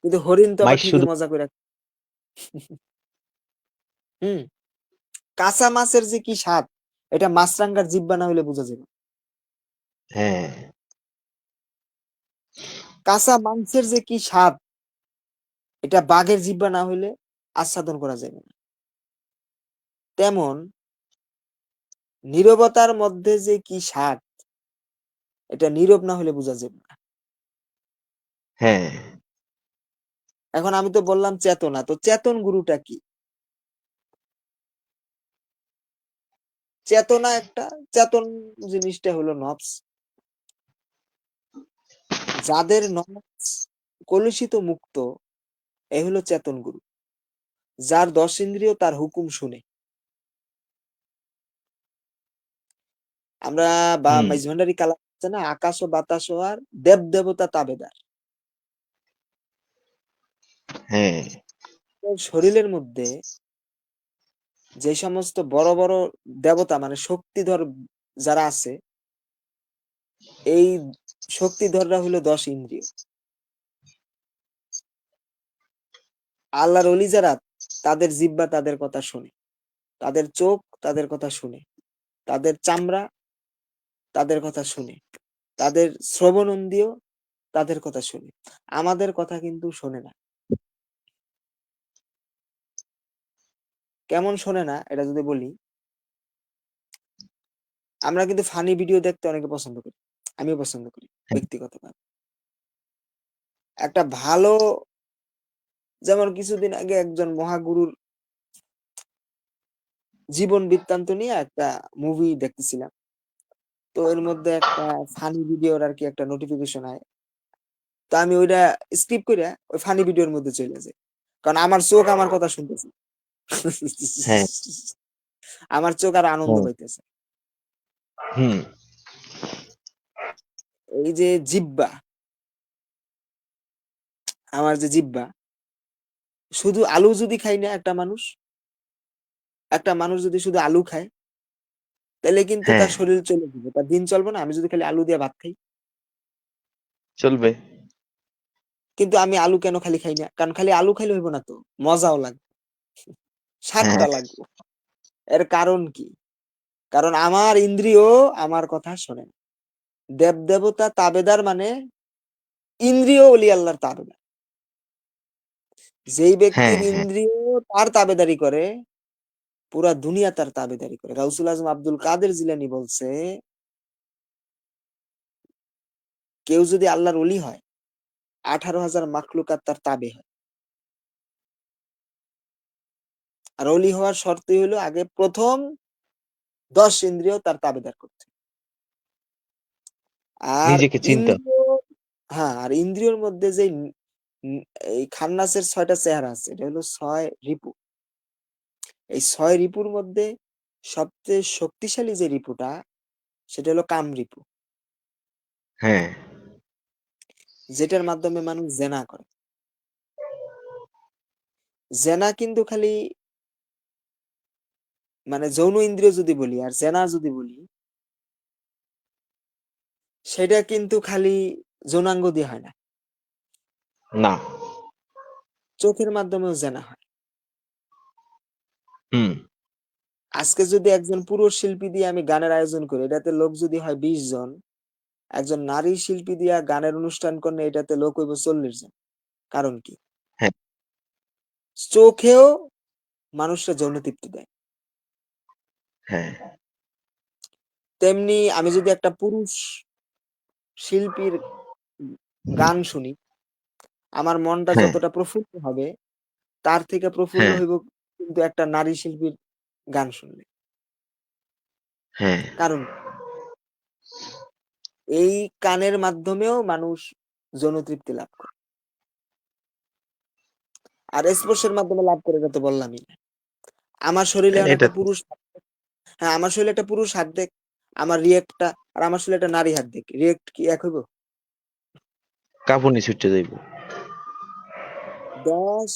কিন্তু হরিণ তো আবার মাইর ঠিকই শুধু মজা কইরা হুম, কাঁচা মাছের যে কি স্বাদ এটা মাছরাঙার জিহ্বা না হইলে বুঝা যাবে না। হ্যাঁ, কাঁচা মাংসের যে কি স্বাদ এটা বাঘের জিহ্বা না হইলে আস্বাদন করা যাবে না। তেমন নীরবতার মধ্যে যে কি স্বাদ এটা নীরব না হলে বুঝা যাবে না। হ্যাঁ, এখন আমি তো বললাম চেতনা। তো চেতন গুরুটা কি? চেতনা একটা চেতন জিনিসটা হলো নফস। যাদের নফস কলুষিত মুক্ত এ হলো চেতন গুরু। যার ১০ ইন্দ্রিয় তার হুকুম শুনে। আমরা হুম, মাইজভান্ডারী কালাম আছে না? আকাশ ও বাতাস ও আর দেব-দেবতা তাবেদার। হ্যাঁ, তোর শরীরের মধ্যে যে সমস্ত বড়, বড় দেবতা মানে শক্তিধর যারা আছে, এই শক্তিধররা হইলো ১০ ইন্দ্রিয়। আল্লাহর ওলি যারা তাদের জিহ্বা তাদের কথা শোনে। তাদের চোখ তাদের কথা শুনে। তাদের চামড়া তাদের কথা শুনে। তাদের শ্রবণেন্দ্রিয় তাদের কথা শুনে। আমাদের কথা কিন্তু শোনে না। কেমন শোনে না এটা যদি বলি, আমরা কিন্তু ফানি ভিডিও দেখতে অনেকে পছন্দ করি। আমিও পছন্দ করি ব্যক্তিগতভাবে। একটা ভালো যেমন কিছুদিন আগে একজন মহাগুরুর জীবন বৃত্তান্ত নিয়ে একটা মুভি দেখতেছিলাম। তো এর মধ্যে একটা ফানি ভিডিওর আরকি একটা নোটিফিকেশন আয়। তো আমি ওইটা স্কিপ কইরা ওই ফানি ভিডিওর মধ্যে চইলা যাই। কারণ আমার চোখ আমার কথা শুনতেছে। হ্যাঁ, আমার চোখ আর আনন্দ হ্যাঁ, পাইতেছে। হুম, এই যে জিহ্বা, আমার যে জিহ্বা, শুধু আলু যদি খাই না একটা মানুষ যদি শুধু আলু খায়, তাহলে কিন্তু হ্যাঁ, তার শরীর চলে যাবে। তার দিন চলবে না? আমি যদি খালি আলু দিয়ে ভাত খাই। চলবে। কিন্তু আমি আলু কেন খালি খাই না? কারণ খালি আলু খাইলে হইব না তো। মজাও লাগবে, হ্যাঁ, স্বাদটা লাগবে। এর কারণ কি? কারণ আমার ইন্দ্রিয় আমার কথা শোনে না। দেবতা তাবেদার মানে ইন্দ্রিয় অলি আল্লাহর তাবেদার। যেই হ্যাঁ, ব্যক্তির হ্যাঁ, ইন্দ্রিয় তার তাবেদারি করে, পুরা দুনিয়া তার তাবেদারি করে। গাউসুল আজম আব্দুল কাদের জিলানী বলছে, কেউ যদি আল্লাহর অলি হয়, 18,000 মাখলুকাত তার তাবে হয়। আর অলি হওয়ার শর্তই হলো আগে প্রথম 10 ইন্দ্রিয় তার তাবেদার করতে। আর নিজেকে চিনতে হবে। ইন্দ্রিয়, হ্যাঁ, আর ইন্দ্রিয়র মধ্যে যে এই খান্নাসের 6টা চেহারা আছে, এটা হলো 6 রিপু। এই 6 রিপুর মধ্যে সবচেয়ে শক্তিশালী যে রিপুটা, সেটা হলো কাম রিপু, হ্যাঁ, যেটার মাধ্যমে মানুষ জেনা করে। জেনা কিন্তু খালি মানে যৌন ইন্দ্রিয় যদি বলি আর জেনা যদি বলি, সেটা কিন্তু খালি যৌনাঙ্গ দিয়ে হয় না, না, চোখের মাধ্যমেও জেনা হয়। হুম, আজকে যদি একজন পুরুষ শিল্পী দিয়ে আমি গানের আয়োজন করি, এটাতে লোক যদি হয় 20 জন, একজন নারী শিল্পী দিয়া গানের অনুষ্ঠান করলে এটাতে লোক হইব 40 জন। কারণ কি? হ্যাঁ, চোখেও মানুষরা যৌন তৃপ্তি দেয়। হ্যাঁ, তেমনি আমি যদি একটা পুরুষ শিল্পীর গান শুনি, আমার মনটা হ্যাঁ, যতটা প্রফুল্ল হবে, তার থেকে প্রফুল্ল হ্যাঁ, হইব কিন্তু একটা নারী শিল্পীর গান শুনলে। হ্যাঁ, কারণ এই কানের মাধ্যমেও মানুষ যৌন তৃপ্তি লাভ করে। আর স্পর্শের মাধ্যমে লাভ করে, এটা তো বললামই না। আমার শরীরে এখন এটা একটা পুরুষ, হ্যাঁ, আমার শরীরে একটা পুরুষ হাত দেখ, আমার রিয়েক্টটা, আর আমার শরীরে একটা নারী হাত দেখ, রিয়েক্ট কি এক হইব? কাঁপুনি ছুটে যাইব। 10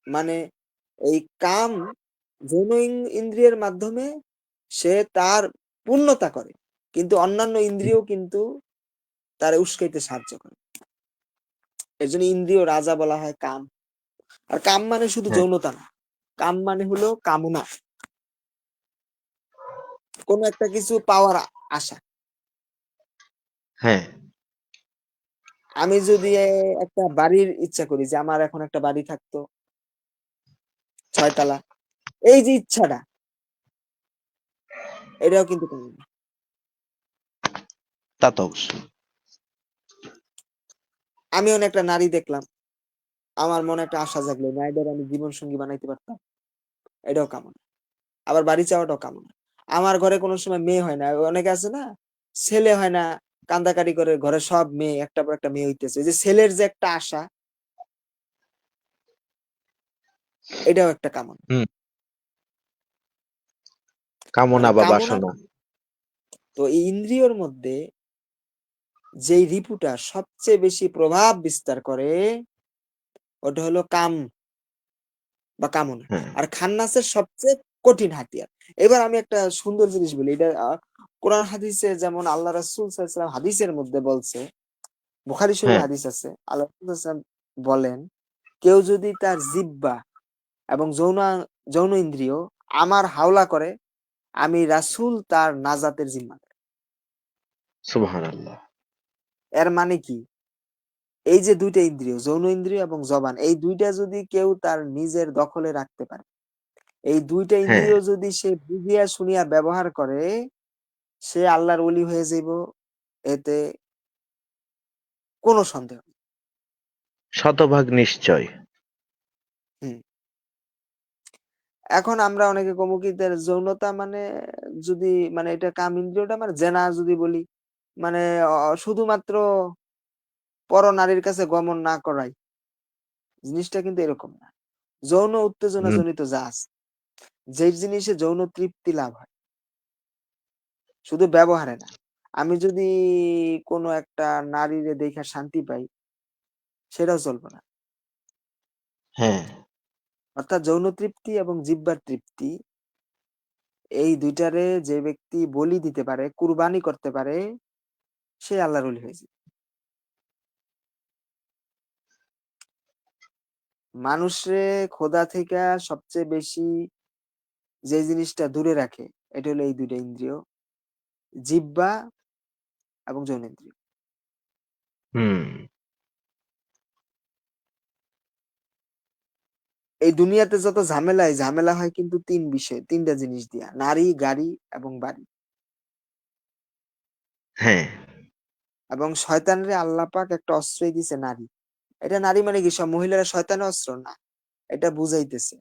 মানে এই কাম যৌন ইন্দ্রিয়ের মাধ্যমে সে তার পূর্ণতা করে, কিন্তু অন্যান্য ইন্দ্রিয় কিন্তু তার উস্কাইতে সাহায্য করে। এর জন্য ইন্দ্রিয় রাজা বলা হয় কাম। আর কাম মানে শুধু হ্যাঁ, যৌনতা না, কাম মানে হলো কামনা, কোন একটা কিছু পাওয়ার আশা। হ্যাঁ, আমি যদি একটা বাড়ির ইচ্ছা করি যে আমার এখন একটা বাড়ি থাকতো 6 তলা, এই যে ইচ্ছাটা, এটাও কিন্তু কামনা। তা তো অবশ্যই। আমি অনেক একটা নারী দেখলাম, আমার মনে একটা আশা জাগলো, নারীদের আমি জীবন সঙ্গী বানাইতে পারতাম, এটাও কামনা। আবার বাড়ি চাওয়াটাও কামনা। আমার ঘরে কোনো সময় মেয়ে হয় না, অনেকে আছে না, ছেলে হয় না, কান্দাকাটি করে ঘরে সব মেয়ে একটার পর একটা মেয়ে হইতেছে, এই যে ছেলের যে একটা আশা, এটাও একটা কামনা। হুম, মানে কামনা বা কামনা। বাসনা। তো এই ইন্দ্রিয়র মধ্যে যেই রিপুটা সবচেয়ে বেশি প্রভাব বিস্তার করে, ওটা হলো কাম বা কামনা। হ্যাঁ, আর খান্নাসের সবচেয়ে কঠিন হাতিয়ার। এবার আমি একটা সুন্দর জিনিস বলি, এটা কোরআন হাদিসে যেমন আল্লাহ রাসূল সাল্লাল্লাহু আলাইহি ওয়াসাল্লাম হাদিসের মধ্যে বলছে, বুখারী শরীফে হ্যাঁ, হাদিস আছে, আল্লাহ রাসূল সাল্লাল্লাহু আলাইহি ওয়াসাল্লাম বলেন, কেউ যদি তার জিহ্বা এবং যৌন ইন্দ্রিয় আমার হাওলা করে, আমি রাসূল তার নাজাতের জিম্মাদার। সুবহানাল্লাহ। এর মানে কি? এই যে ২ টা ইন্দ্রিয়, যৌন ইন্দ্রিয় এবং জবান, এই ২ টা যদি কেউ তার নিজের দখলে রাখতে পারে, এই ২ টা হ্যাঁ, ইন্দ্রিয় যদি সে বুঝিয়া শুনিয়া ব্যবহার করে, সে আল্লাহর ওলি হয়ে যাইব। এতে কোন সন্দেহ নেই। শতভাগ নিশ্চয়। হুম। এখন আমরা অনেকে কমু কি, যৌনতা মানে যদি মানে এটা কাম ইন্দ্রিয়টা মানে জেনা যদি বলি, মানে শুধুমাত্র পরনারীর কাছে গমন না করাই। জিনিসটা কিন্তু এরকম না। যৌন উত্তেজনা হুম, জনিত যা আছে, যেই জিনিসে যৌন তৃপ্তি লাভ হয়, শুধু ব্যবহারে না। আমি যদি কোনো একটা নারীরে দেইখা শান্তি পাই, সেটাও চলবে না। হ্যাঁ, অর্থাৎ যৌন তৃপ্তি এবং জিহ্বার তৃপ্তি এই দুইটারে যে ব্যক্তি বলি দিতে পারে, কুরবানি করতে পারে, সে আল্লাহর ওলি হয়েছে। মানুষে খোদা থেকে সবচেয়ে বেশি যে জিনিসটা দূরে রাখে এটা হলো এই দুইটা ইন্দ্রিয়, জিহ্বা এবং যৌনেন্দ্রিয়। হুম, এই দুনিয়াতে যত ঝামেলা হয় কিন্তু তিনটা জিনিস দিয়া, নারী, গাড়ি এবং বাড়ি। হ্যাঁ, এবং শয়তানরে আল্লাহ পাক একটা অস্ত্রই দিছে, নারী। এটা নারী মানে কি সব মহিলারা শয়তানের অস্ত্র না, এটা বুঝাইতেছে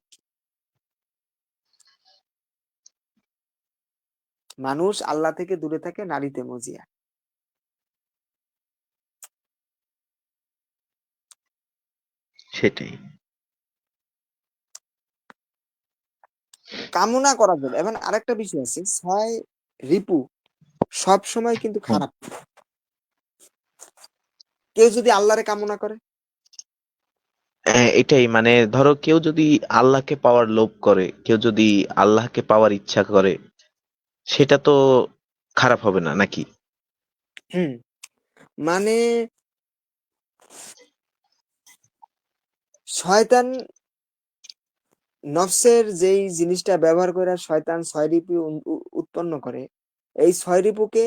মানুষ আল্লাহ থেকে দূরে থাকে নারীতে মজিয়া। সেটাই। কামনা করা যাবে। এবং আরেকটা বিষয় আছে, ছয় রিপু সব সময় কিন্তু হুম। খারাপ। কেউ যদি আল্লাহরে কামনা করে, হ্যাঁ, এটাই মানে ধরো কেউ যদি আল্লাহকে পাওয়ার লোভ করে, কেউ যদি আল্লাহকে পাওয়ার ইচ্ছা করে, সেটা তো খারাপ হবে না নাকি? হুম, মানে শয়তান নফসের যেই জিনিসটা ব্যবহার করে শয়তান ছয় রিপু উৎপন্ন করে, এই ছয় রিপুকে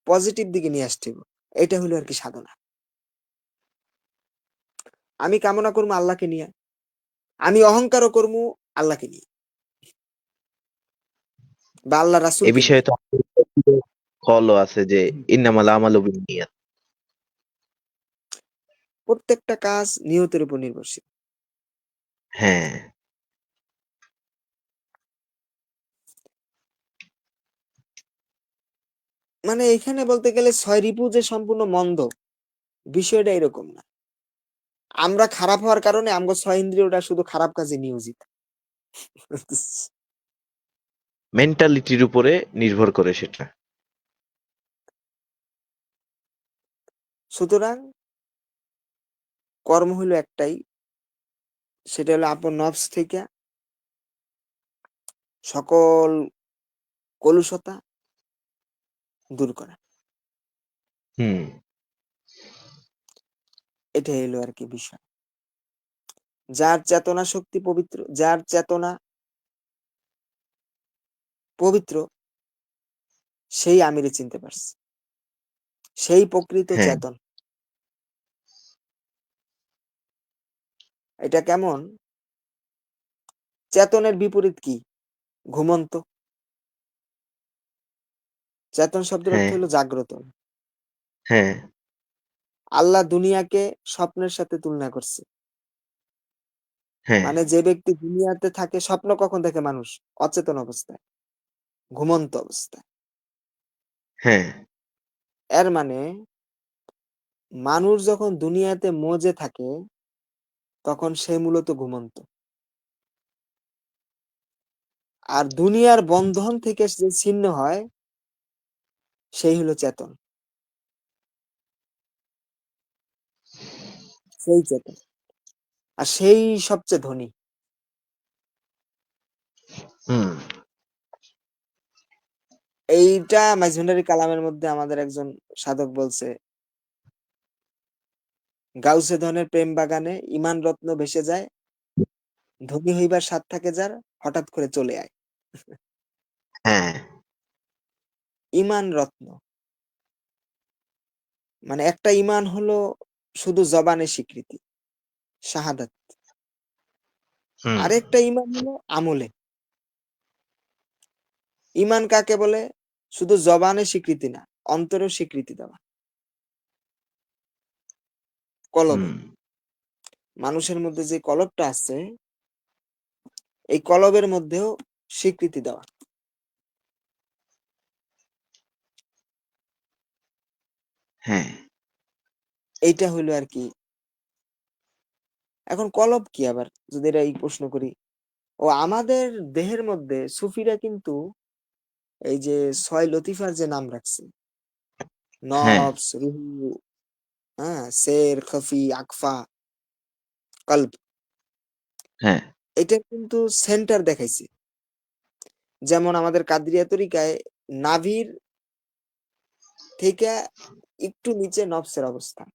পজিটিভ দিকে নিয়ে আসতে হবে। এটা হলো আর কি সাধনা। আমি কামনা করবো আল্লাহকে নিয়ে, আমি অহংকারও করবো আল্লাহকে নিয়ে বা আল্লাহ এ রাসূলকে বিষয়ে নিয়ে। তো কলও আছে যে ইন্নামাল আমালু বিন্নিয়াত। প্রত্যেকটা কাজ নিয়তের উপর নির্ভরশীল। হ্যাঁ, মানে এখানে বলতে গেলে ছয় রিপু যে সম্পূর্ণ মন্দ, বিষয়টা এরকম না। আমরা খারাপ হওয়ার কারণে আমগো ছয় ইন্দ্রিয়টা শুধু খারাপ কাজে নিয়োজিত। মেন্টালিটির উপরে নির্ভর করে সেটা। সুতরাং কর্ম হলো একটাই, সেটা হলো আপন নফস থেকে সকল কলুষতা দূর করা। হুম, এটাই হলো আর কি বিষয়। যার চেতনা শক্তি পবিত্র, যার চেতনা পবিত্র, সেই আমিরে চিনতে পারছে, সেই প্রকৃত হ্যাঁ, চেতন। এটা কেমন? চেতনের বিপরীত কি? ঘুমন্ত। চেতন শব্দের অর্থ হ্যাঁ, হলো জাগ্রত। হ্যাঁ, আল্লাহ দুনিয়াকে স্বপ্নের সাথে তুলনা করছে। হ্যাঁ, মানে যে ব্যক্তি দুনিয়াতে থাকে, স্বপ্ন কখন দেখে মানুষ? অচেতন অবস্থায়, ঘুমন্ত অবস্থায়। হ্যাঁ, এর মানে মানুষ যখন দুনিয়াতে মজে থাকে তখন সে মূলত ঘুমন্ত। আর দুনিয়ার বন্ধন থেকে যে ছিন্ন হয় সেই হলো চেতন, সেই চেতন। আর সেই সবচেয়ে ধনী। হুম, এইটা মাইজভান্ডারী কালামের মধ্যে আমাদের একজন সাধক বলছে, গাউসে ধনের প্রেম বাগানে ইমান রত্ন ভেসে যায়, ধনী হইবার স্বাদ থাকে যার, হঠাৎ করে চলে আয়। হ্যাঁ, ইমান রত্ন মানে একটা ইমান হলো শুধু জবানে স্বীকৃতি, শাহাদাত। হুম, আরেকটা ইমান হলো আমলে। ইমান কাকে বলে? শুধু জবানে স্বীকৃতি না, অন্তরেও স্বীকৃতি দেওয়া, কলবে। হুম, মানুষের মধ্যে যে কলবটা আছে, এই কলবের মধ্যেও স্বীকৃতি দেওয়া। হ্যাঁ, এইটা হইলো আর কি। এখন কলব কি আবার, যদি এটা এই প্রশ্ন করি, ও আমাদের দেহের মধ্যে সুফিরা কিন্তু এই যে ছয় লতিফার যে নাম রাখছে, হ্যাঁ, নফস, রুহু, হ্যাঁ, সের, খফি, আকফা, কল্ব, হ্যাঁ, এটা কিন্তু সেন্টার দেখাইছে। যেমন আমাদের কাদরিয়া তরিকায় নাভির থেকে একটু নিচে নফসের অবস্থান।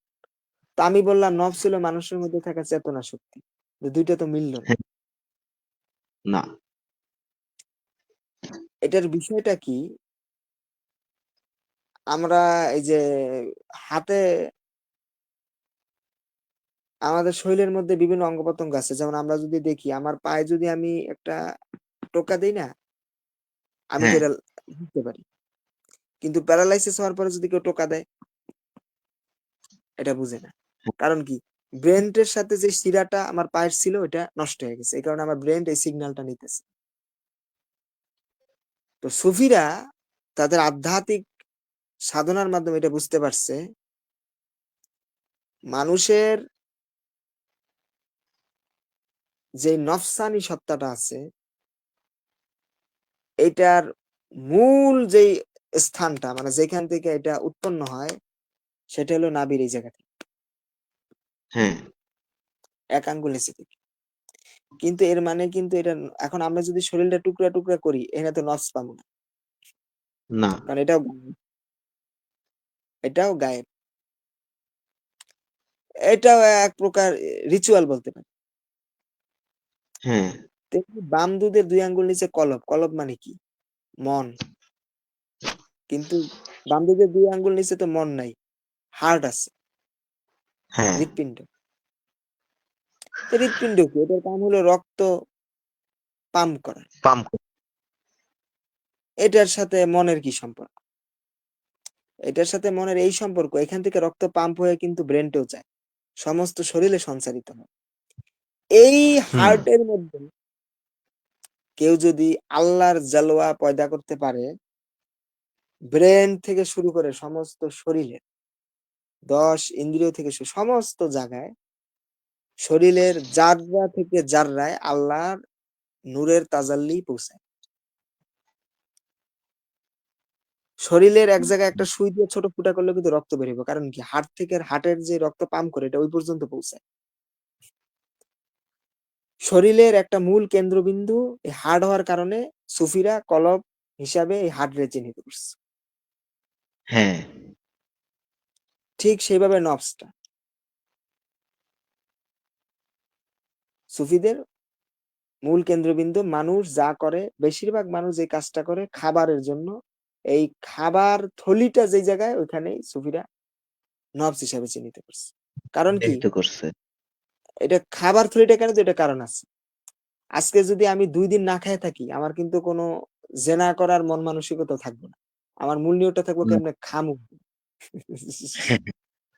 তো আমি বললাম নফস হলো মানুষের মধ্যে থাকা চেতনা শক্তি। তো দুইটা তো মিলল না। হ্যাঁ, না, এটার বিষয়টা কি? আমরা এই যে হাতে আমাদের শরীরের মধ্যে বিভিন্ন অঙ্গ-প্রত্যঙ্গ আছে। যেমন আমরা যদি দেখি আমার পায়ে যদি আমি একটা টোকা দেই না, আমি তো হ্যাঁ, এটা বুঝতে পারি। কিন্তু প্যারালাইসিস হওয়ার পরে যদি কেউ টোকা দেয়, এটা বুঝে না। কারণ কি? ব্রেইনের সাথে যে শিরাটা আমার পায়ের ছিল ওইটা নষ্ট হয়ে গেছে। এই কারণে আমার ব্রেইন এই সিগন্যালটা নিতেছে। তো সুফিরা তাদের আধ্যাত্মিক সাধনার মাধ্যমে এটা বুঝতে পারছে, মানুষের যে নফসানি সত্তাটা আছে, এইটার মূল যেই স্থানটা মানে যেখান থেকে এটা উৎপন্ন হয়, সেটা হলো নাভির এই জায়গা থেকে, হ্যাঁ, এক আঙ্গুল নিচে থেকে। কিন্তু এর মানে কিন্তু এটা এখন আমরা যদি শরীরটা টুকরা, টুকরা করি, এখানে তো নফস পাবো না। না, কারণ এটাও গায়েব। এটাও এক প্রকার রিচুয়াল বলতে পারি। হ্যাঁ, তেমনি বাম দুধের ২ আঙ্গুল নিচে কলব। কলব মানে কি? মন। কিন্তু বাম দুধের ২ আঙ্গুল নিচে তো মন নাই। হার্ট আছে, হ্যাঁ, হৃৎপিণ্ড। তো হৃৎপিণ্ড কি? এটার কাম হলো রক্ত পাম্প করা। পাম্প, এটার সাথে মনের কি সম্পর্ক? এটার সাথে মনের এই সম্পর্ক, এখান থেকে রক্ত পাম্প হয়ে কিন্তু ব্রেনটেও যায়। সমস্ত শরীরে সঞ্চারিত হয়। এই হুম, হার্টের মধ্যে কেউ যদি আল্লাহর জালোয়া পয়দা করতে পারে, ব্রেন থেকে শুরু করে সমস্ত শরীরে ১০ ইন্দ্রিয় থেকে সমস্ত জায়গায় শরীরের জাররা থেকে জাররায় আল্লাহর নূরের তাজাল্লি পৌঁছায়। শরীরের এক জায়গায় একটা সুই দিয়ে ছোট ফুটা করলে কিন্তু রক্ত বের হইব। কারণ কি? হার্টের যে রক্ত পাম্প করে এটা ওই পর্যন্ত পৌঁছায়। শরীরের একটা মূল কেন্দ্রবিন্দু এই হার্ট হওয়ার কারণে সুফিরা কলব হিসাবে এই হার্টরে চিহ্নিত করছে। হ্যাঁ, ঠিক সেইভাবে নফসটা। সুফিদের মূল কেন্দ্রবিন্দু মানুষ যা করে, বেশিরভাগ মানুষ যে কাজটা করে খাবারের জন্য, এই খাবার থলিটা যেই জায়গায় ওইখানেই সুফিরা নফস হিসাবে চিহ্নিত করছে। কারণ কি? চিহ্নিত করছে। এটা খাবার থলিটা কেন? তো এটা কারণ আছে। আজকে যদি আমি ২ দিন না খেয়ে থাকি, আমার কিন্তু কোনো জেনা করার মন মানসিকতা থাকবে না। আমার মূল নিয়তটা থাকবে না, কেমনে খামু।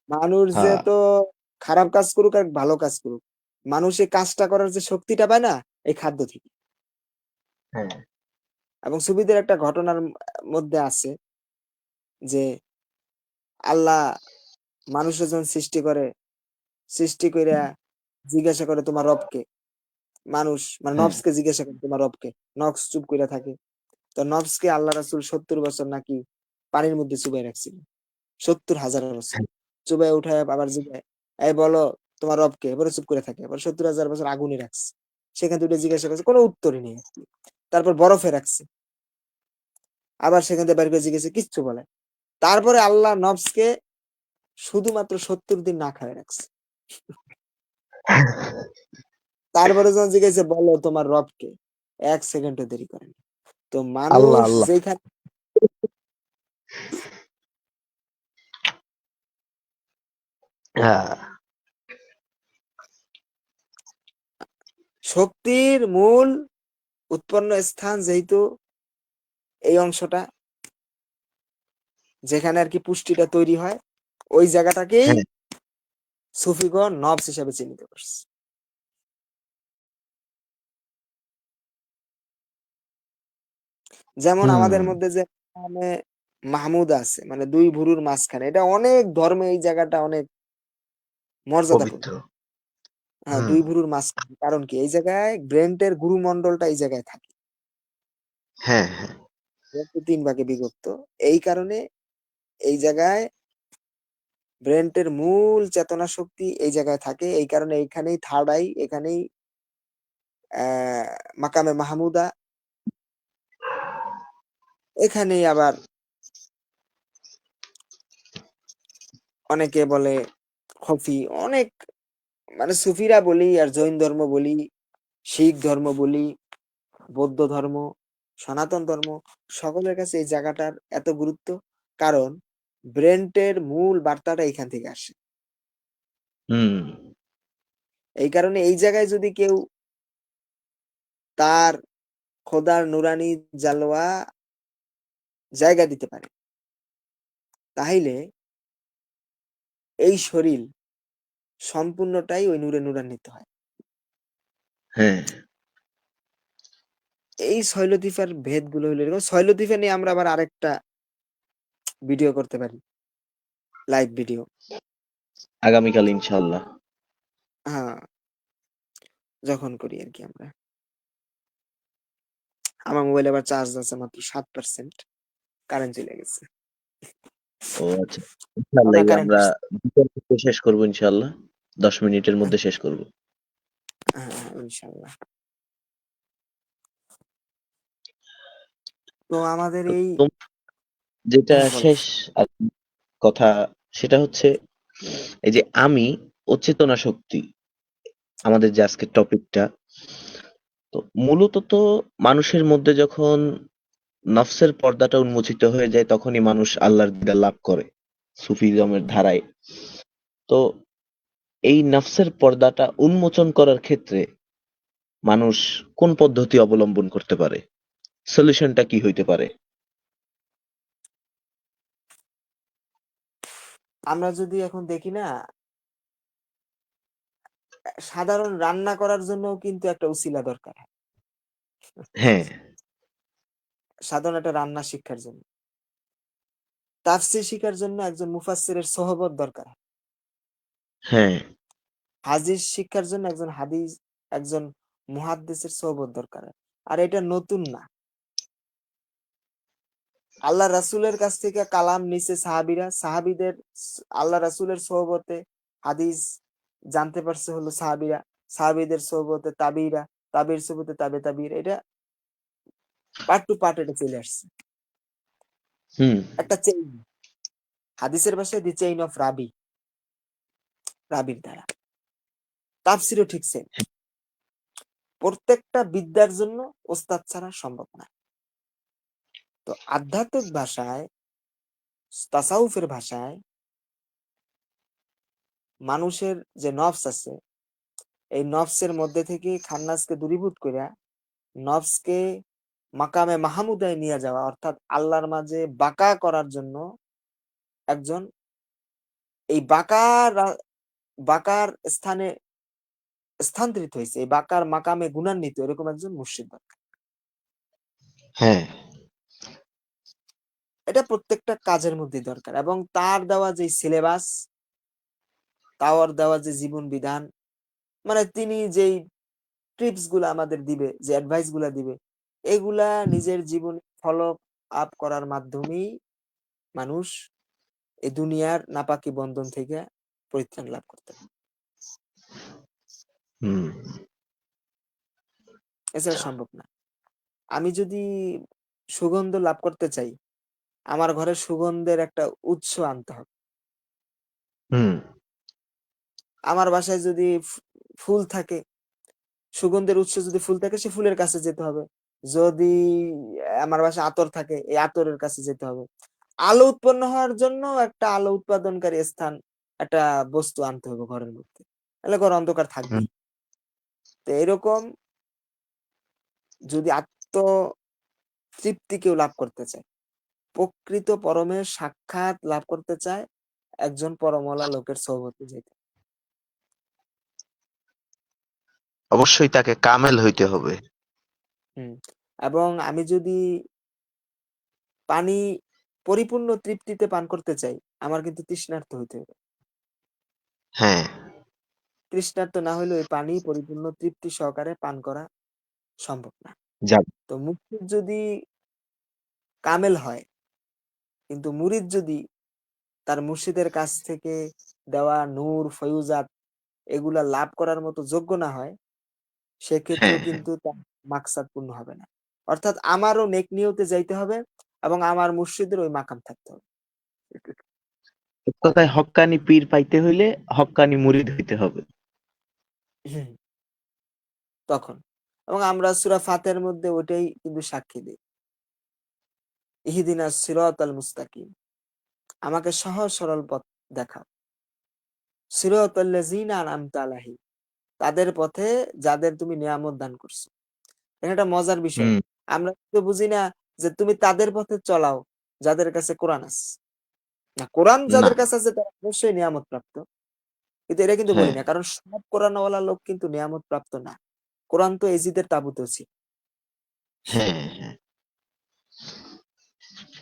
মানুষ যে হ্যাঁ, তো খারাপ কাজ করুক আর ভালো কাজ করুক, মানুষ এই কাজটা করার যে শক্তিটা পায় না, এই খাদ্য থেকে। হ্যাঁ, এবং সুফিদের একটা ঘটনার মধ্যে আছে যে আল্লাহ মানুষের যখন সৃষ্টি করে, সৃষ্টি কইরা জিজ্ঞাসা করে তোমার রবকে। মানুষ মানে হ্যাঁ, নফসকে জিজ্ঞাসা করে তোমার রবকে। নফস চুপ কইরা থাকে। তো নফসকে আল্লাহ রাসূল ৭০ বছর নাকি পানির মধ্যে চুবাই রাখছিল। ৭০,০০০ বছর। হ্যাঁ, চুবাই উঠায় আবার জিগায়, "এই বলো তোমার রব কে?" এবারে চুপ করে থাকে। এবার ৭০,০০০ বছর আগুনে রাখছে। সেখান থেকে উঠে জিজ্ঞাসা করছে, কোন উত্তরই নেই আরকি। তারপর বরফে রাখছে। আবার সেখান থেকে বের করে জিজ্ঞাসা, কিচ্ছু বলে নাই। তারপরে আল্লাহ নফসকে শুধুমাত্র ৭০ দিন না খাওয়ায় রাখছে। তারপরে যখন জিজ্ঞাসা, "বলো তোমার রব কে?" ১ সেকেন্ডও দেরি করেনি। তো আল্লাহ, মানুষ আল্লাহ। যেখানে হ্যাঁ, শক্তির মূল উৎপন্ন স্থান যেহেতু এই অংশটা যেখানে আরকি পুষ্টিটা তৈরি হয়, ওই জায়গাটাকেই হ্যাঁ, সুফিগণ নবস হিসাবে চিহ্নিত করছে। যেমন হুম, আমাদের মধ্যে যে মানে মাহমুদ আছে মানে ২ ভুরুর মাঝখানে। এটা অনেক ধর্মে এই জায়গাটা অনেক মর্যাদাপূর্ণ। পবিত্র। হ্যাঁ, হুম, ২ ভুরুর মাঝখানে। কারণ কি? এই জায়গায় ব্রেইনের গুরুমণ্ডলটা এই জায়গায় থাকে। হ্যাঁ, হ্যাঁ, ব্রেইন তো ৩ ভাগে বিভক্ত। এই কারণে এই জায়গায় ব্রেনের মূল চেতনা শক্তি এই জায়গায় থাকে। এই কারণে এইখানেই থার্ড আই, এখানেই মাকামে মাহমুদা, এখানেই আবার অনেকে বলে খফি, অনেক মানে সুফিরা বলি আর জৈন ধর্ম বলি, শিখ ধর্ম বলি, বৌদ্ধ ধর্ম, সনাতন ধর্ম, সকলের কাছে এই জায়গাটার এত গুরুত্ব, কারণ ব্রেনের মূল বার্তাটা এখান থেকে আসে। হুম। এই কারণে এই জায়গায় যদি কেউ তার খোদার নুরানি জালওয়া জায়গা দিতে পারে, তাহলে এই শরীর সম্পূর্ণটাই ওই নূরে নূরান্বিত হয়। হ্যাঁ। এই শৈলতিফার ভেদগুলো হলো এরকম। শৈলতিফা নিয়ে আমরা আবার আরেকটা ভিডিও করতে পারি, লাইভ ভিডিও। আগামীকাল ইনশাআল্লাহ। হ্যাঁ, যখন করি আর কি আমরা। আমার মোবাইলে আবার চার্জ আছে মাত্র 7%, কারেন্ট চলে গেছে। ও আচ্ছা, ইনশাআল্লাহ আমরা কারেন্ট আমরা আসছে। বিকেল শেষ করব ইনশাআল্লাহ। 10 মিনিটের মধ্যে শেষ করব। হ্যাঁ, ইনশাল্লাহ। তো আমাদের তো এই যেটা হ্যাঁ বলো। শেষ আর কি কথা, সেটা হচ্ছে এই যে আমি ও চেতনা শক্তি, আমাদের যে আজকের টপিকটা, তো মূলত তো মানুষের মধ্যে যখন নফসের পর্দাটা উন্মোচিত হয়ে যায় তখনই মানুষ আল্লাহর দিদার লাভ করে সুফিজমের ধারায়। তো এই নফসের পর্দাটা উন্মোচন করার ক্ষেত্রে মানুষ কোন পদ্ধতি অবলম্বন করতে পারে? সলিউশনটা কি হইতে পারে? আমরা যদি এখন দেখি না, সাধারণ রান্না করার জন্য কিন্তু একটা উসিলা দরকার। হ্যাঁ। সাধারণ একটা রান্না শিক্ষার জন্য, তাফসীর শিখার জন্য একজন মুফাসসিরের সোহবত দরকার। হ্যাঁ। হাদিস শিক্ষার জন্য একজন মুহাদ্দিসের সোহবত দরকার। আর এটা নতুন না, আল্লাহ রাসূলের কাছ থেকে কালাম নিছে সাহাবীরা, আল্লাহ রাসূলের সোহবতে হাদিস জানতে পারছে হলো সাহাবীরা, সাহাবীদের সোহবতে তাবিরা, তাবির সোহবতে তাবিরা। এটা পার্ট টু পার্ট এটা চলে আসছে, হুম। একটা চেইন। হাদিসের ভাষায় দি চেইন অফ রাবির দ্বারা। তাফসীরও ঠিক সেম। প্রত্যেকটা বিদ্যার জন্য ওস্তাদ ছাড়া সম্ভব না। তো আধ্যাত্মিক ভাষায়, তাসাউফের ভাষায় মানুষের যে নফস আছে, এই নফসের মধ্যে থেকে খান্নাসকে দূরীভূত করিয়া নফসকে মাকামে মাহমুদায় নিয়ে যাওয়া, অর্থাৎ আল্লাহর মাঝে বাঁকা করার জন্য একজন এই বাঁকার স্থানে স্থানান্তরিত হয়েছে, এই বাঁকার মাকামে গুণান্বিত এরকম একজন মুর্শিদ দরকার। হ্যাঁ। এটা প্রত্যেকটা কাজের মধ্যে দরকার, এবং তার দেওয়া যে সিলেবাস, তার দেওয়া যে জীবন বিধান, মানে তিনি যেই টিপস গুলা আমাদের দিবে, যে অ্যাডভাইস গুলা দিবে, এগুলা নিজের জীবনে ফলো আপ করার মাধ্যমেই মানুষ এই দুনিয়ার নাপাকি বন্ধন থেকে পরিত্রাণ লাভ করতে পারে। হুম। এছাড়া সম্ভব না। আমি যদি সুগন্ধ লাভ করতে চাই, আমার ঘরে সুগন্ধের একটা উৎস আনতে হবে। হুম। আমার বাসায় যদি ফুল থাকে, সুগন্ধের উৎস যদি ফুল থাকে, সে ফুলের কাছে যেতে হবে। যদি আমার বাসায় আতর থাকে, এই আতরের কাছে যেতে হবে। আলো উৎপন্ন হওয়ার জন্য একটা আলো উৎপাদনকারী স্থান, একটা বস্তু আনতে হবে ঘরের মধ্যে, তাহলে ঘর অন্ধকার হুম। থাকবেই। তো এরকম যদি আত্ম তৃপ্তি কেউ লাভ করতে চায়, প্রকৃত পরমের সাক্ষাৎ লাভ করতে চায়, একজন পরমওয়ালা লোকের সোহবতে যেতে। অবশ্যই তাকে কামেল হইতে হবে। হুম। এবং আমি যদি পানি পরিপূর্ণ তৃপ্তিতে পান করতে চাই, আমার কিন্তু তৃষ্ণার্ত হইতে হবে। হ্যাঁ। তৃষ্ণার্ত না হলে ওই পানি পরিপূর্ণ তৃপ্তি সহকারে পান করা সম্ভব না। যাক। তো মুক্তির যদি কামেল হয়, কিন্তু মুরিদ যদি তার মুর্শিদের কাছ থেকে দেওয়া নূর, ফয়ুজাত এগুলা লাভ করার মতো যোগ্য না হয়, সেক্ষেত্রেও হ্যাঁ, হ্যাঁ। কিন্তু তার মাকসাদ পূর্ণ হবে না। অর্থাৎ আমারও নেক নিয়তে যাইতে হবে এবং আমার মুর্শিদের ওই মাকাম থাকতে হবে। এক কথায় হক্কানি পীর পাইতে হইলে হক্কানি মুরিদ হইতে হবে। হুম, তখন এবং আমরা সূরা ফাতিহার মধ্যে ওইটাই কিন্তু সাক্ষী দিই। ইহদিনাস সিরাতাল মুস্তাকিম। আমাকে সহজ সরল পথ দেখাও। সিরাতাল লাযিনা আনআমতা আলাইহিম। তাদের পথে যাদের তুমি নিয়ামত দান করছো। এখানে একটা মজার বিষয়। হুম। আমরা তো বুঝি না যে তুমি তাদের পথে চলাও যাদের কাছে কোরআন আছে। না, কোরআন না। যাদের কাছে আছে তারা অবশ্যই নিয়ামত প্রাপ্ত। কিন্তু এটা কিন্তু বলি হ্যাঁ, না। কারণ সব কোরআনওয়ালা লোক কিন্তু নিয়ামত প্রাপ্ত না। কোরআন তো এজিদের তাঁবুতেও ছিল। হ্যাঁ, হ্যাঁ।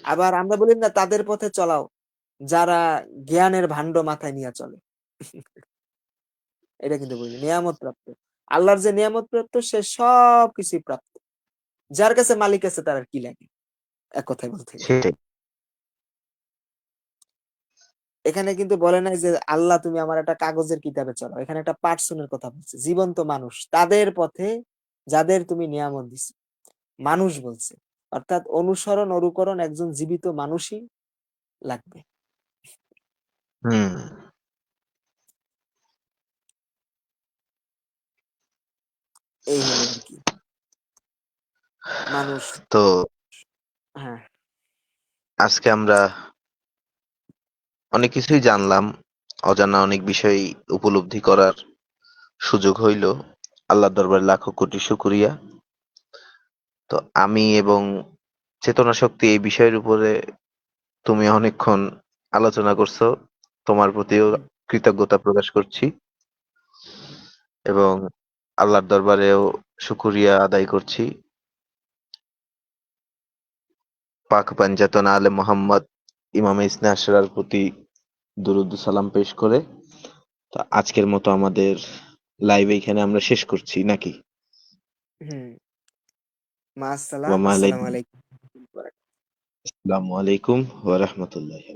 আবার আমরা বলি না তাদের পথে চলাও যারা জ্ঞানের ভাণ্ড মাথায় নিয়ে চলে। এটা কিন্তু বলি নিয়ামত প্রাপ্ত। আল্লাহর যে নিয়ামত প্রাপ্ত সে সবকিছুই প্রাপ্ত। যার কাছে মালিক আছে তার আর কি লাগে? এক কথায় বলতে গেলে। সেটাই। এখানে কিন্তু বলে নাই যে আল্লাহ তুমি আমার একটা কাগজের কিতাবে চলাও। এখানে একটা পার্সনের কথা বলছে। জীবন্ত মানুষ। তাদের পথে যাদের তুমি নিয়ামত দিছো। মানুষ বলছে। অর্থাৎ অনুসরণ, অনুকরণ একজন জীবিত মানুষই লাগবে। হুম। এই হলো আরকি। মানুষ তো হ্যাঁ, আজকে আমরা অনেক কিছুই জানলাম। অজানা অনেক বিষয় উপলব্ধি করার সুযোগ হইল। আল্লাহর দরবারে লাখো কোটি শুকরিয়া। তো আমি এবং চেতনা শক্তি এই বিষয়ের উপরে তুমি অনেকক্ষণ আলোচনা করছো। তোমার প্রতিও কৃতজ্ঞতা প্রকাশ করছি এবং আল্লাহর দরবারেও শুকরিয়া আদায় করছি। পাক পাঞ্জাতন আলে মোহাম্মদ ইমামে ইসনা আশরার প্রতি দুরুদ ও সালাম পেশ করে তো আজকের মতো আমাদের লাইভ এইখানে আমরা শেষ করছি নাকি? হুম। মা আসসালাম। ওয়া আসসালামু আলাইকুম আলাইকুম। আসসালামু আলাইকুম ওয়া রাহমাতুল্লাহি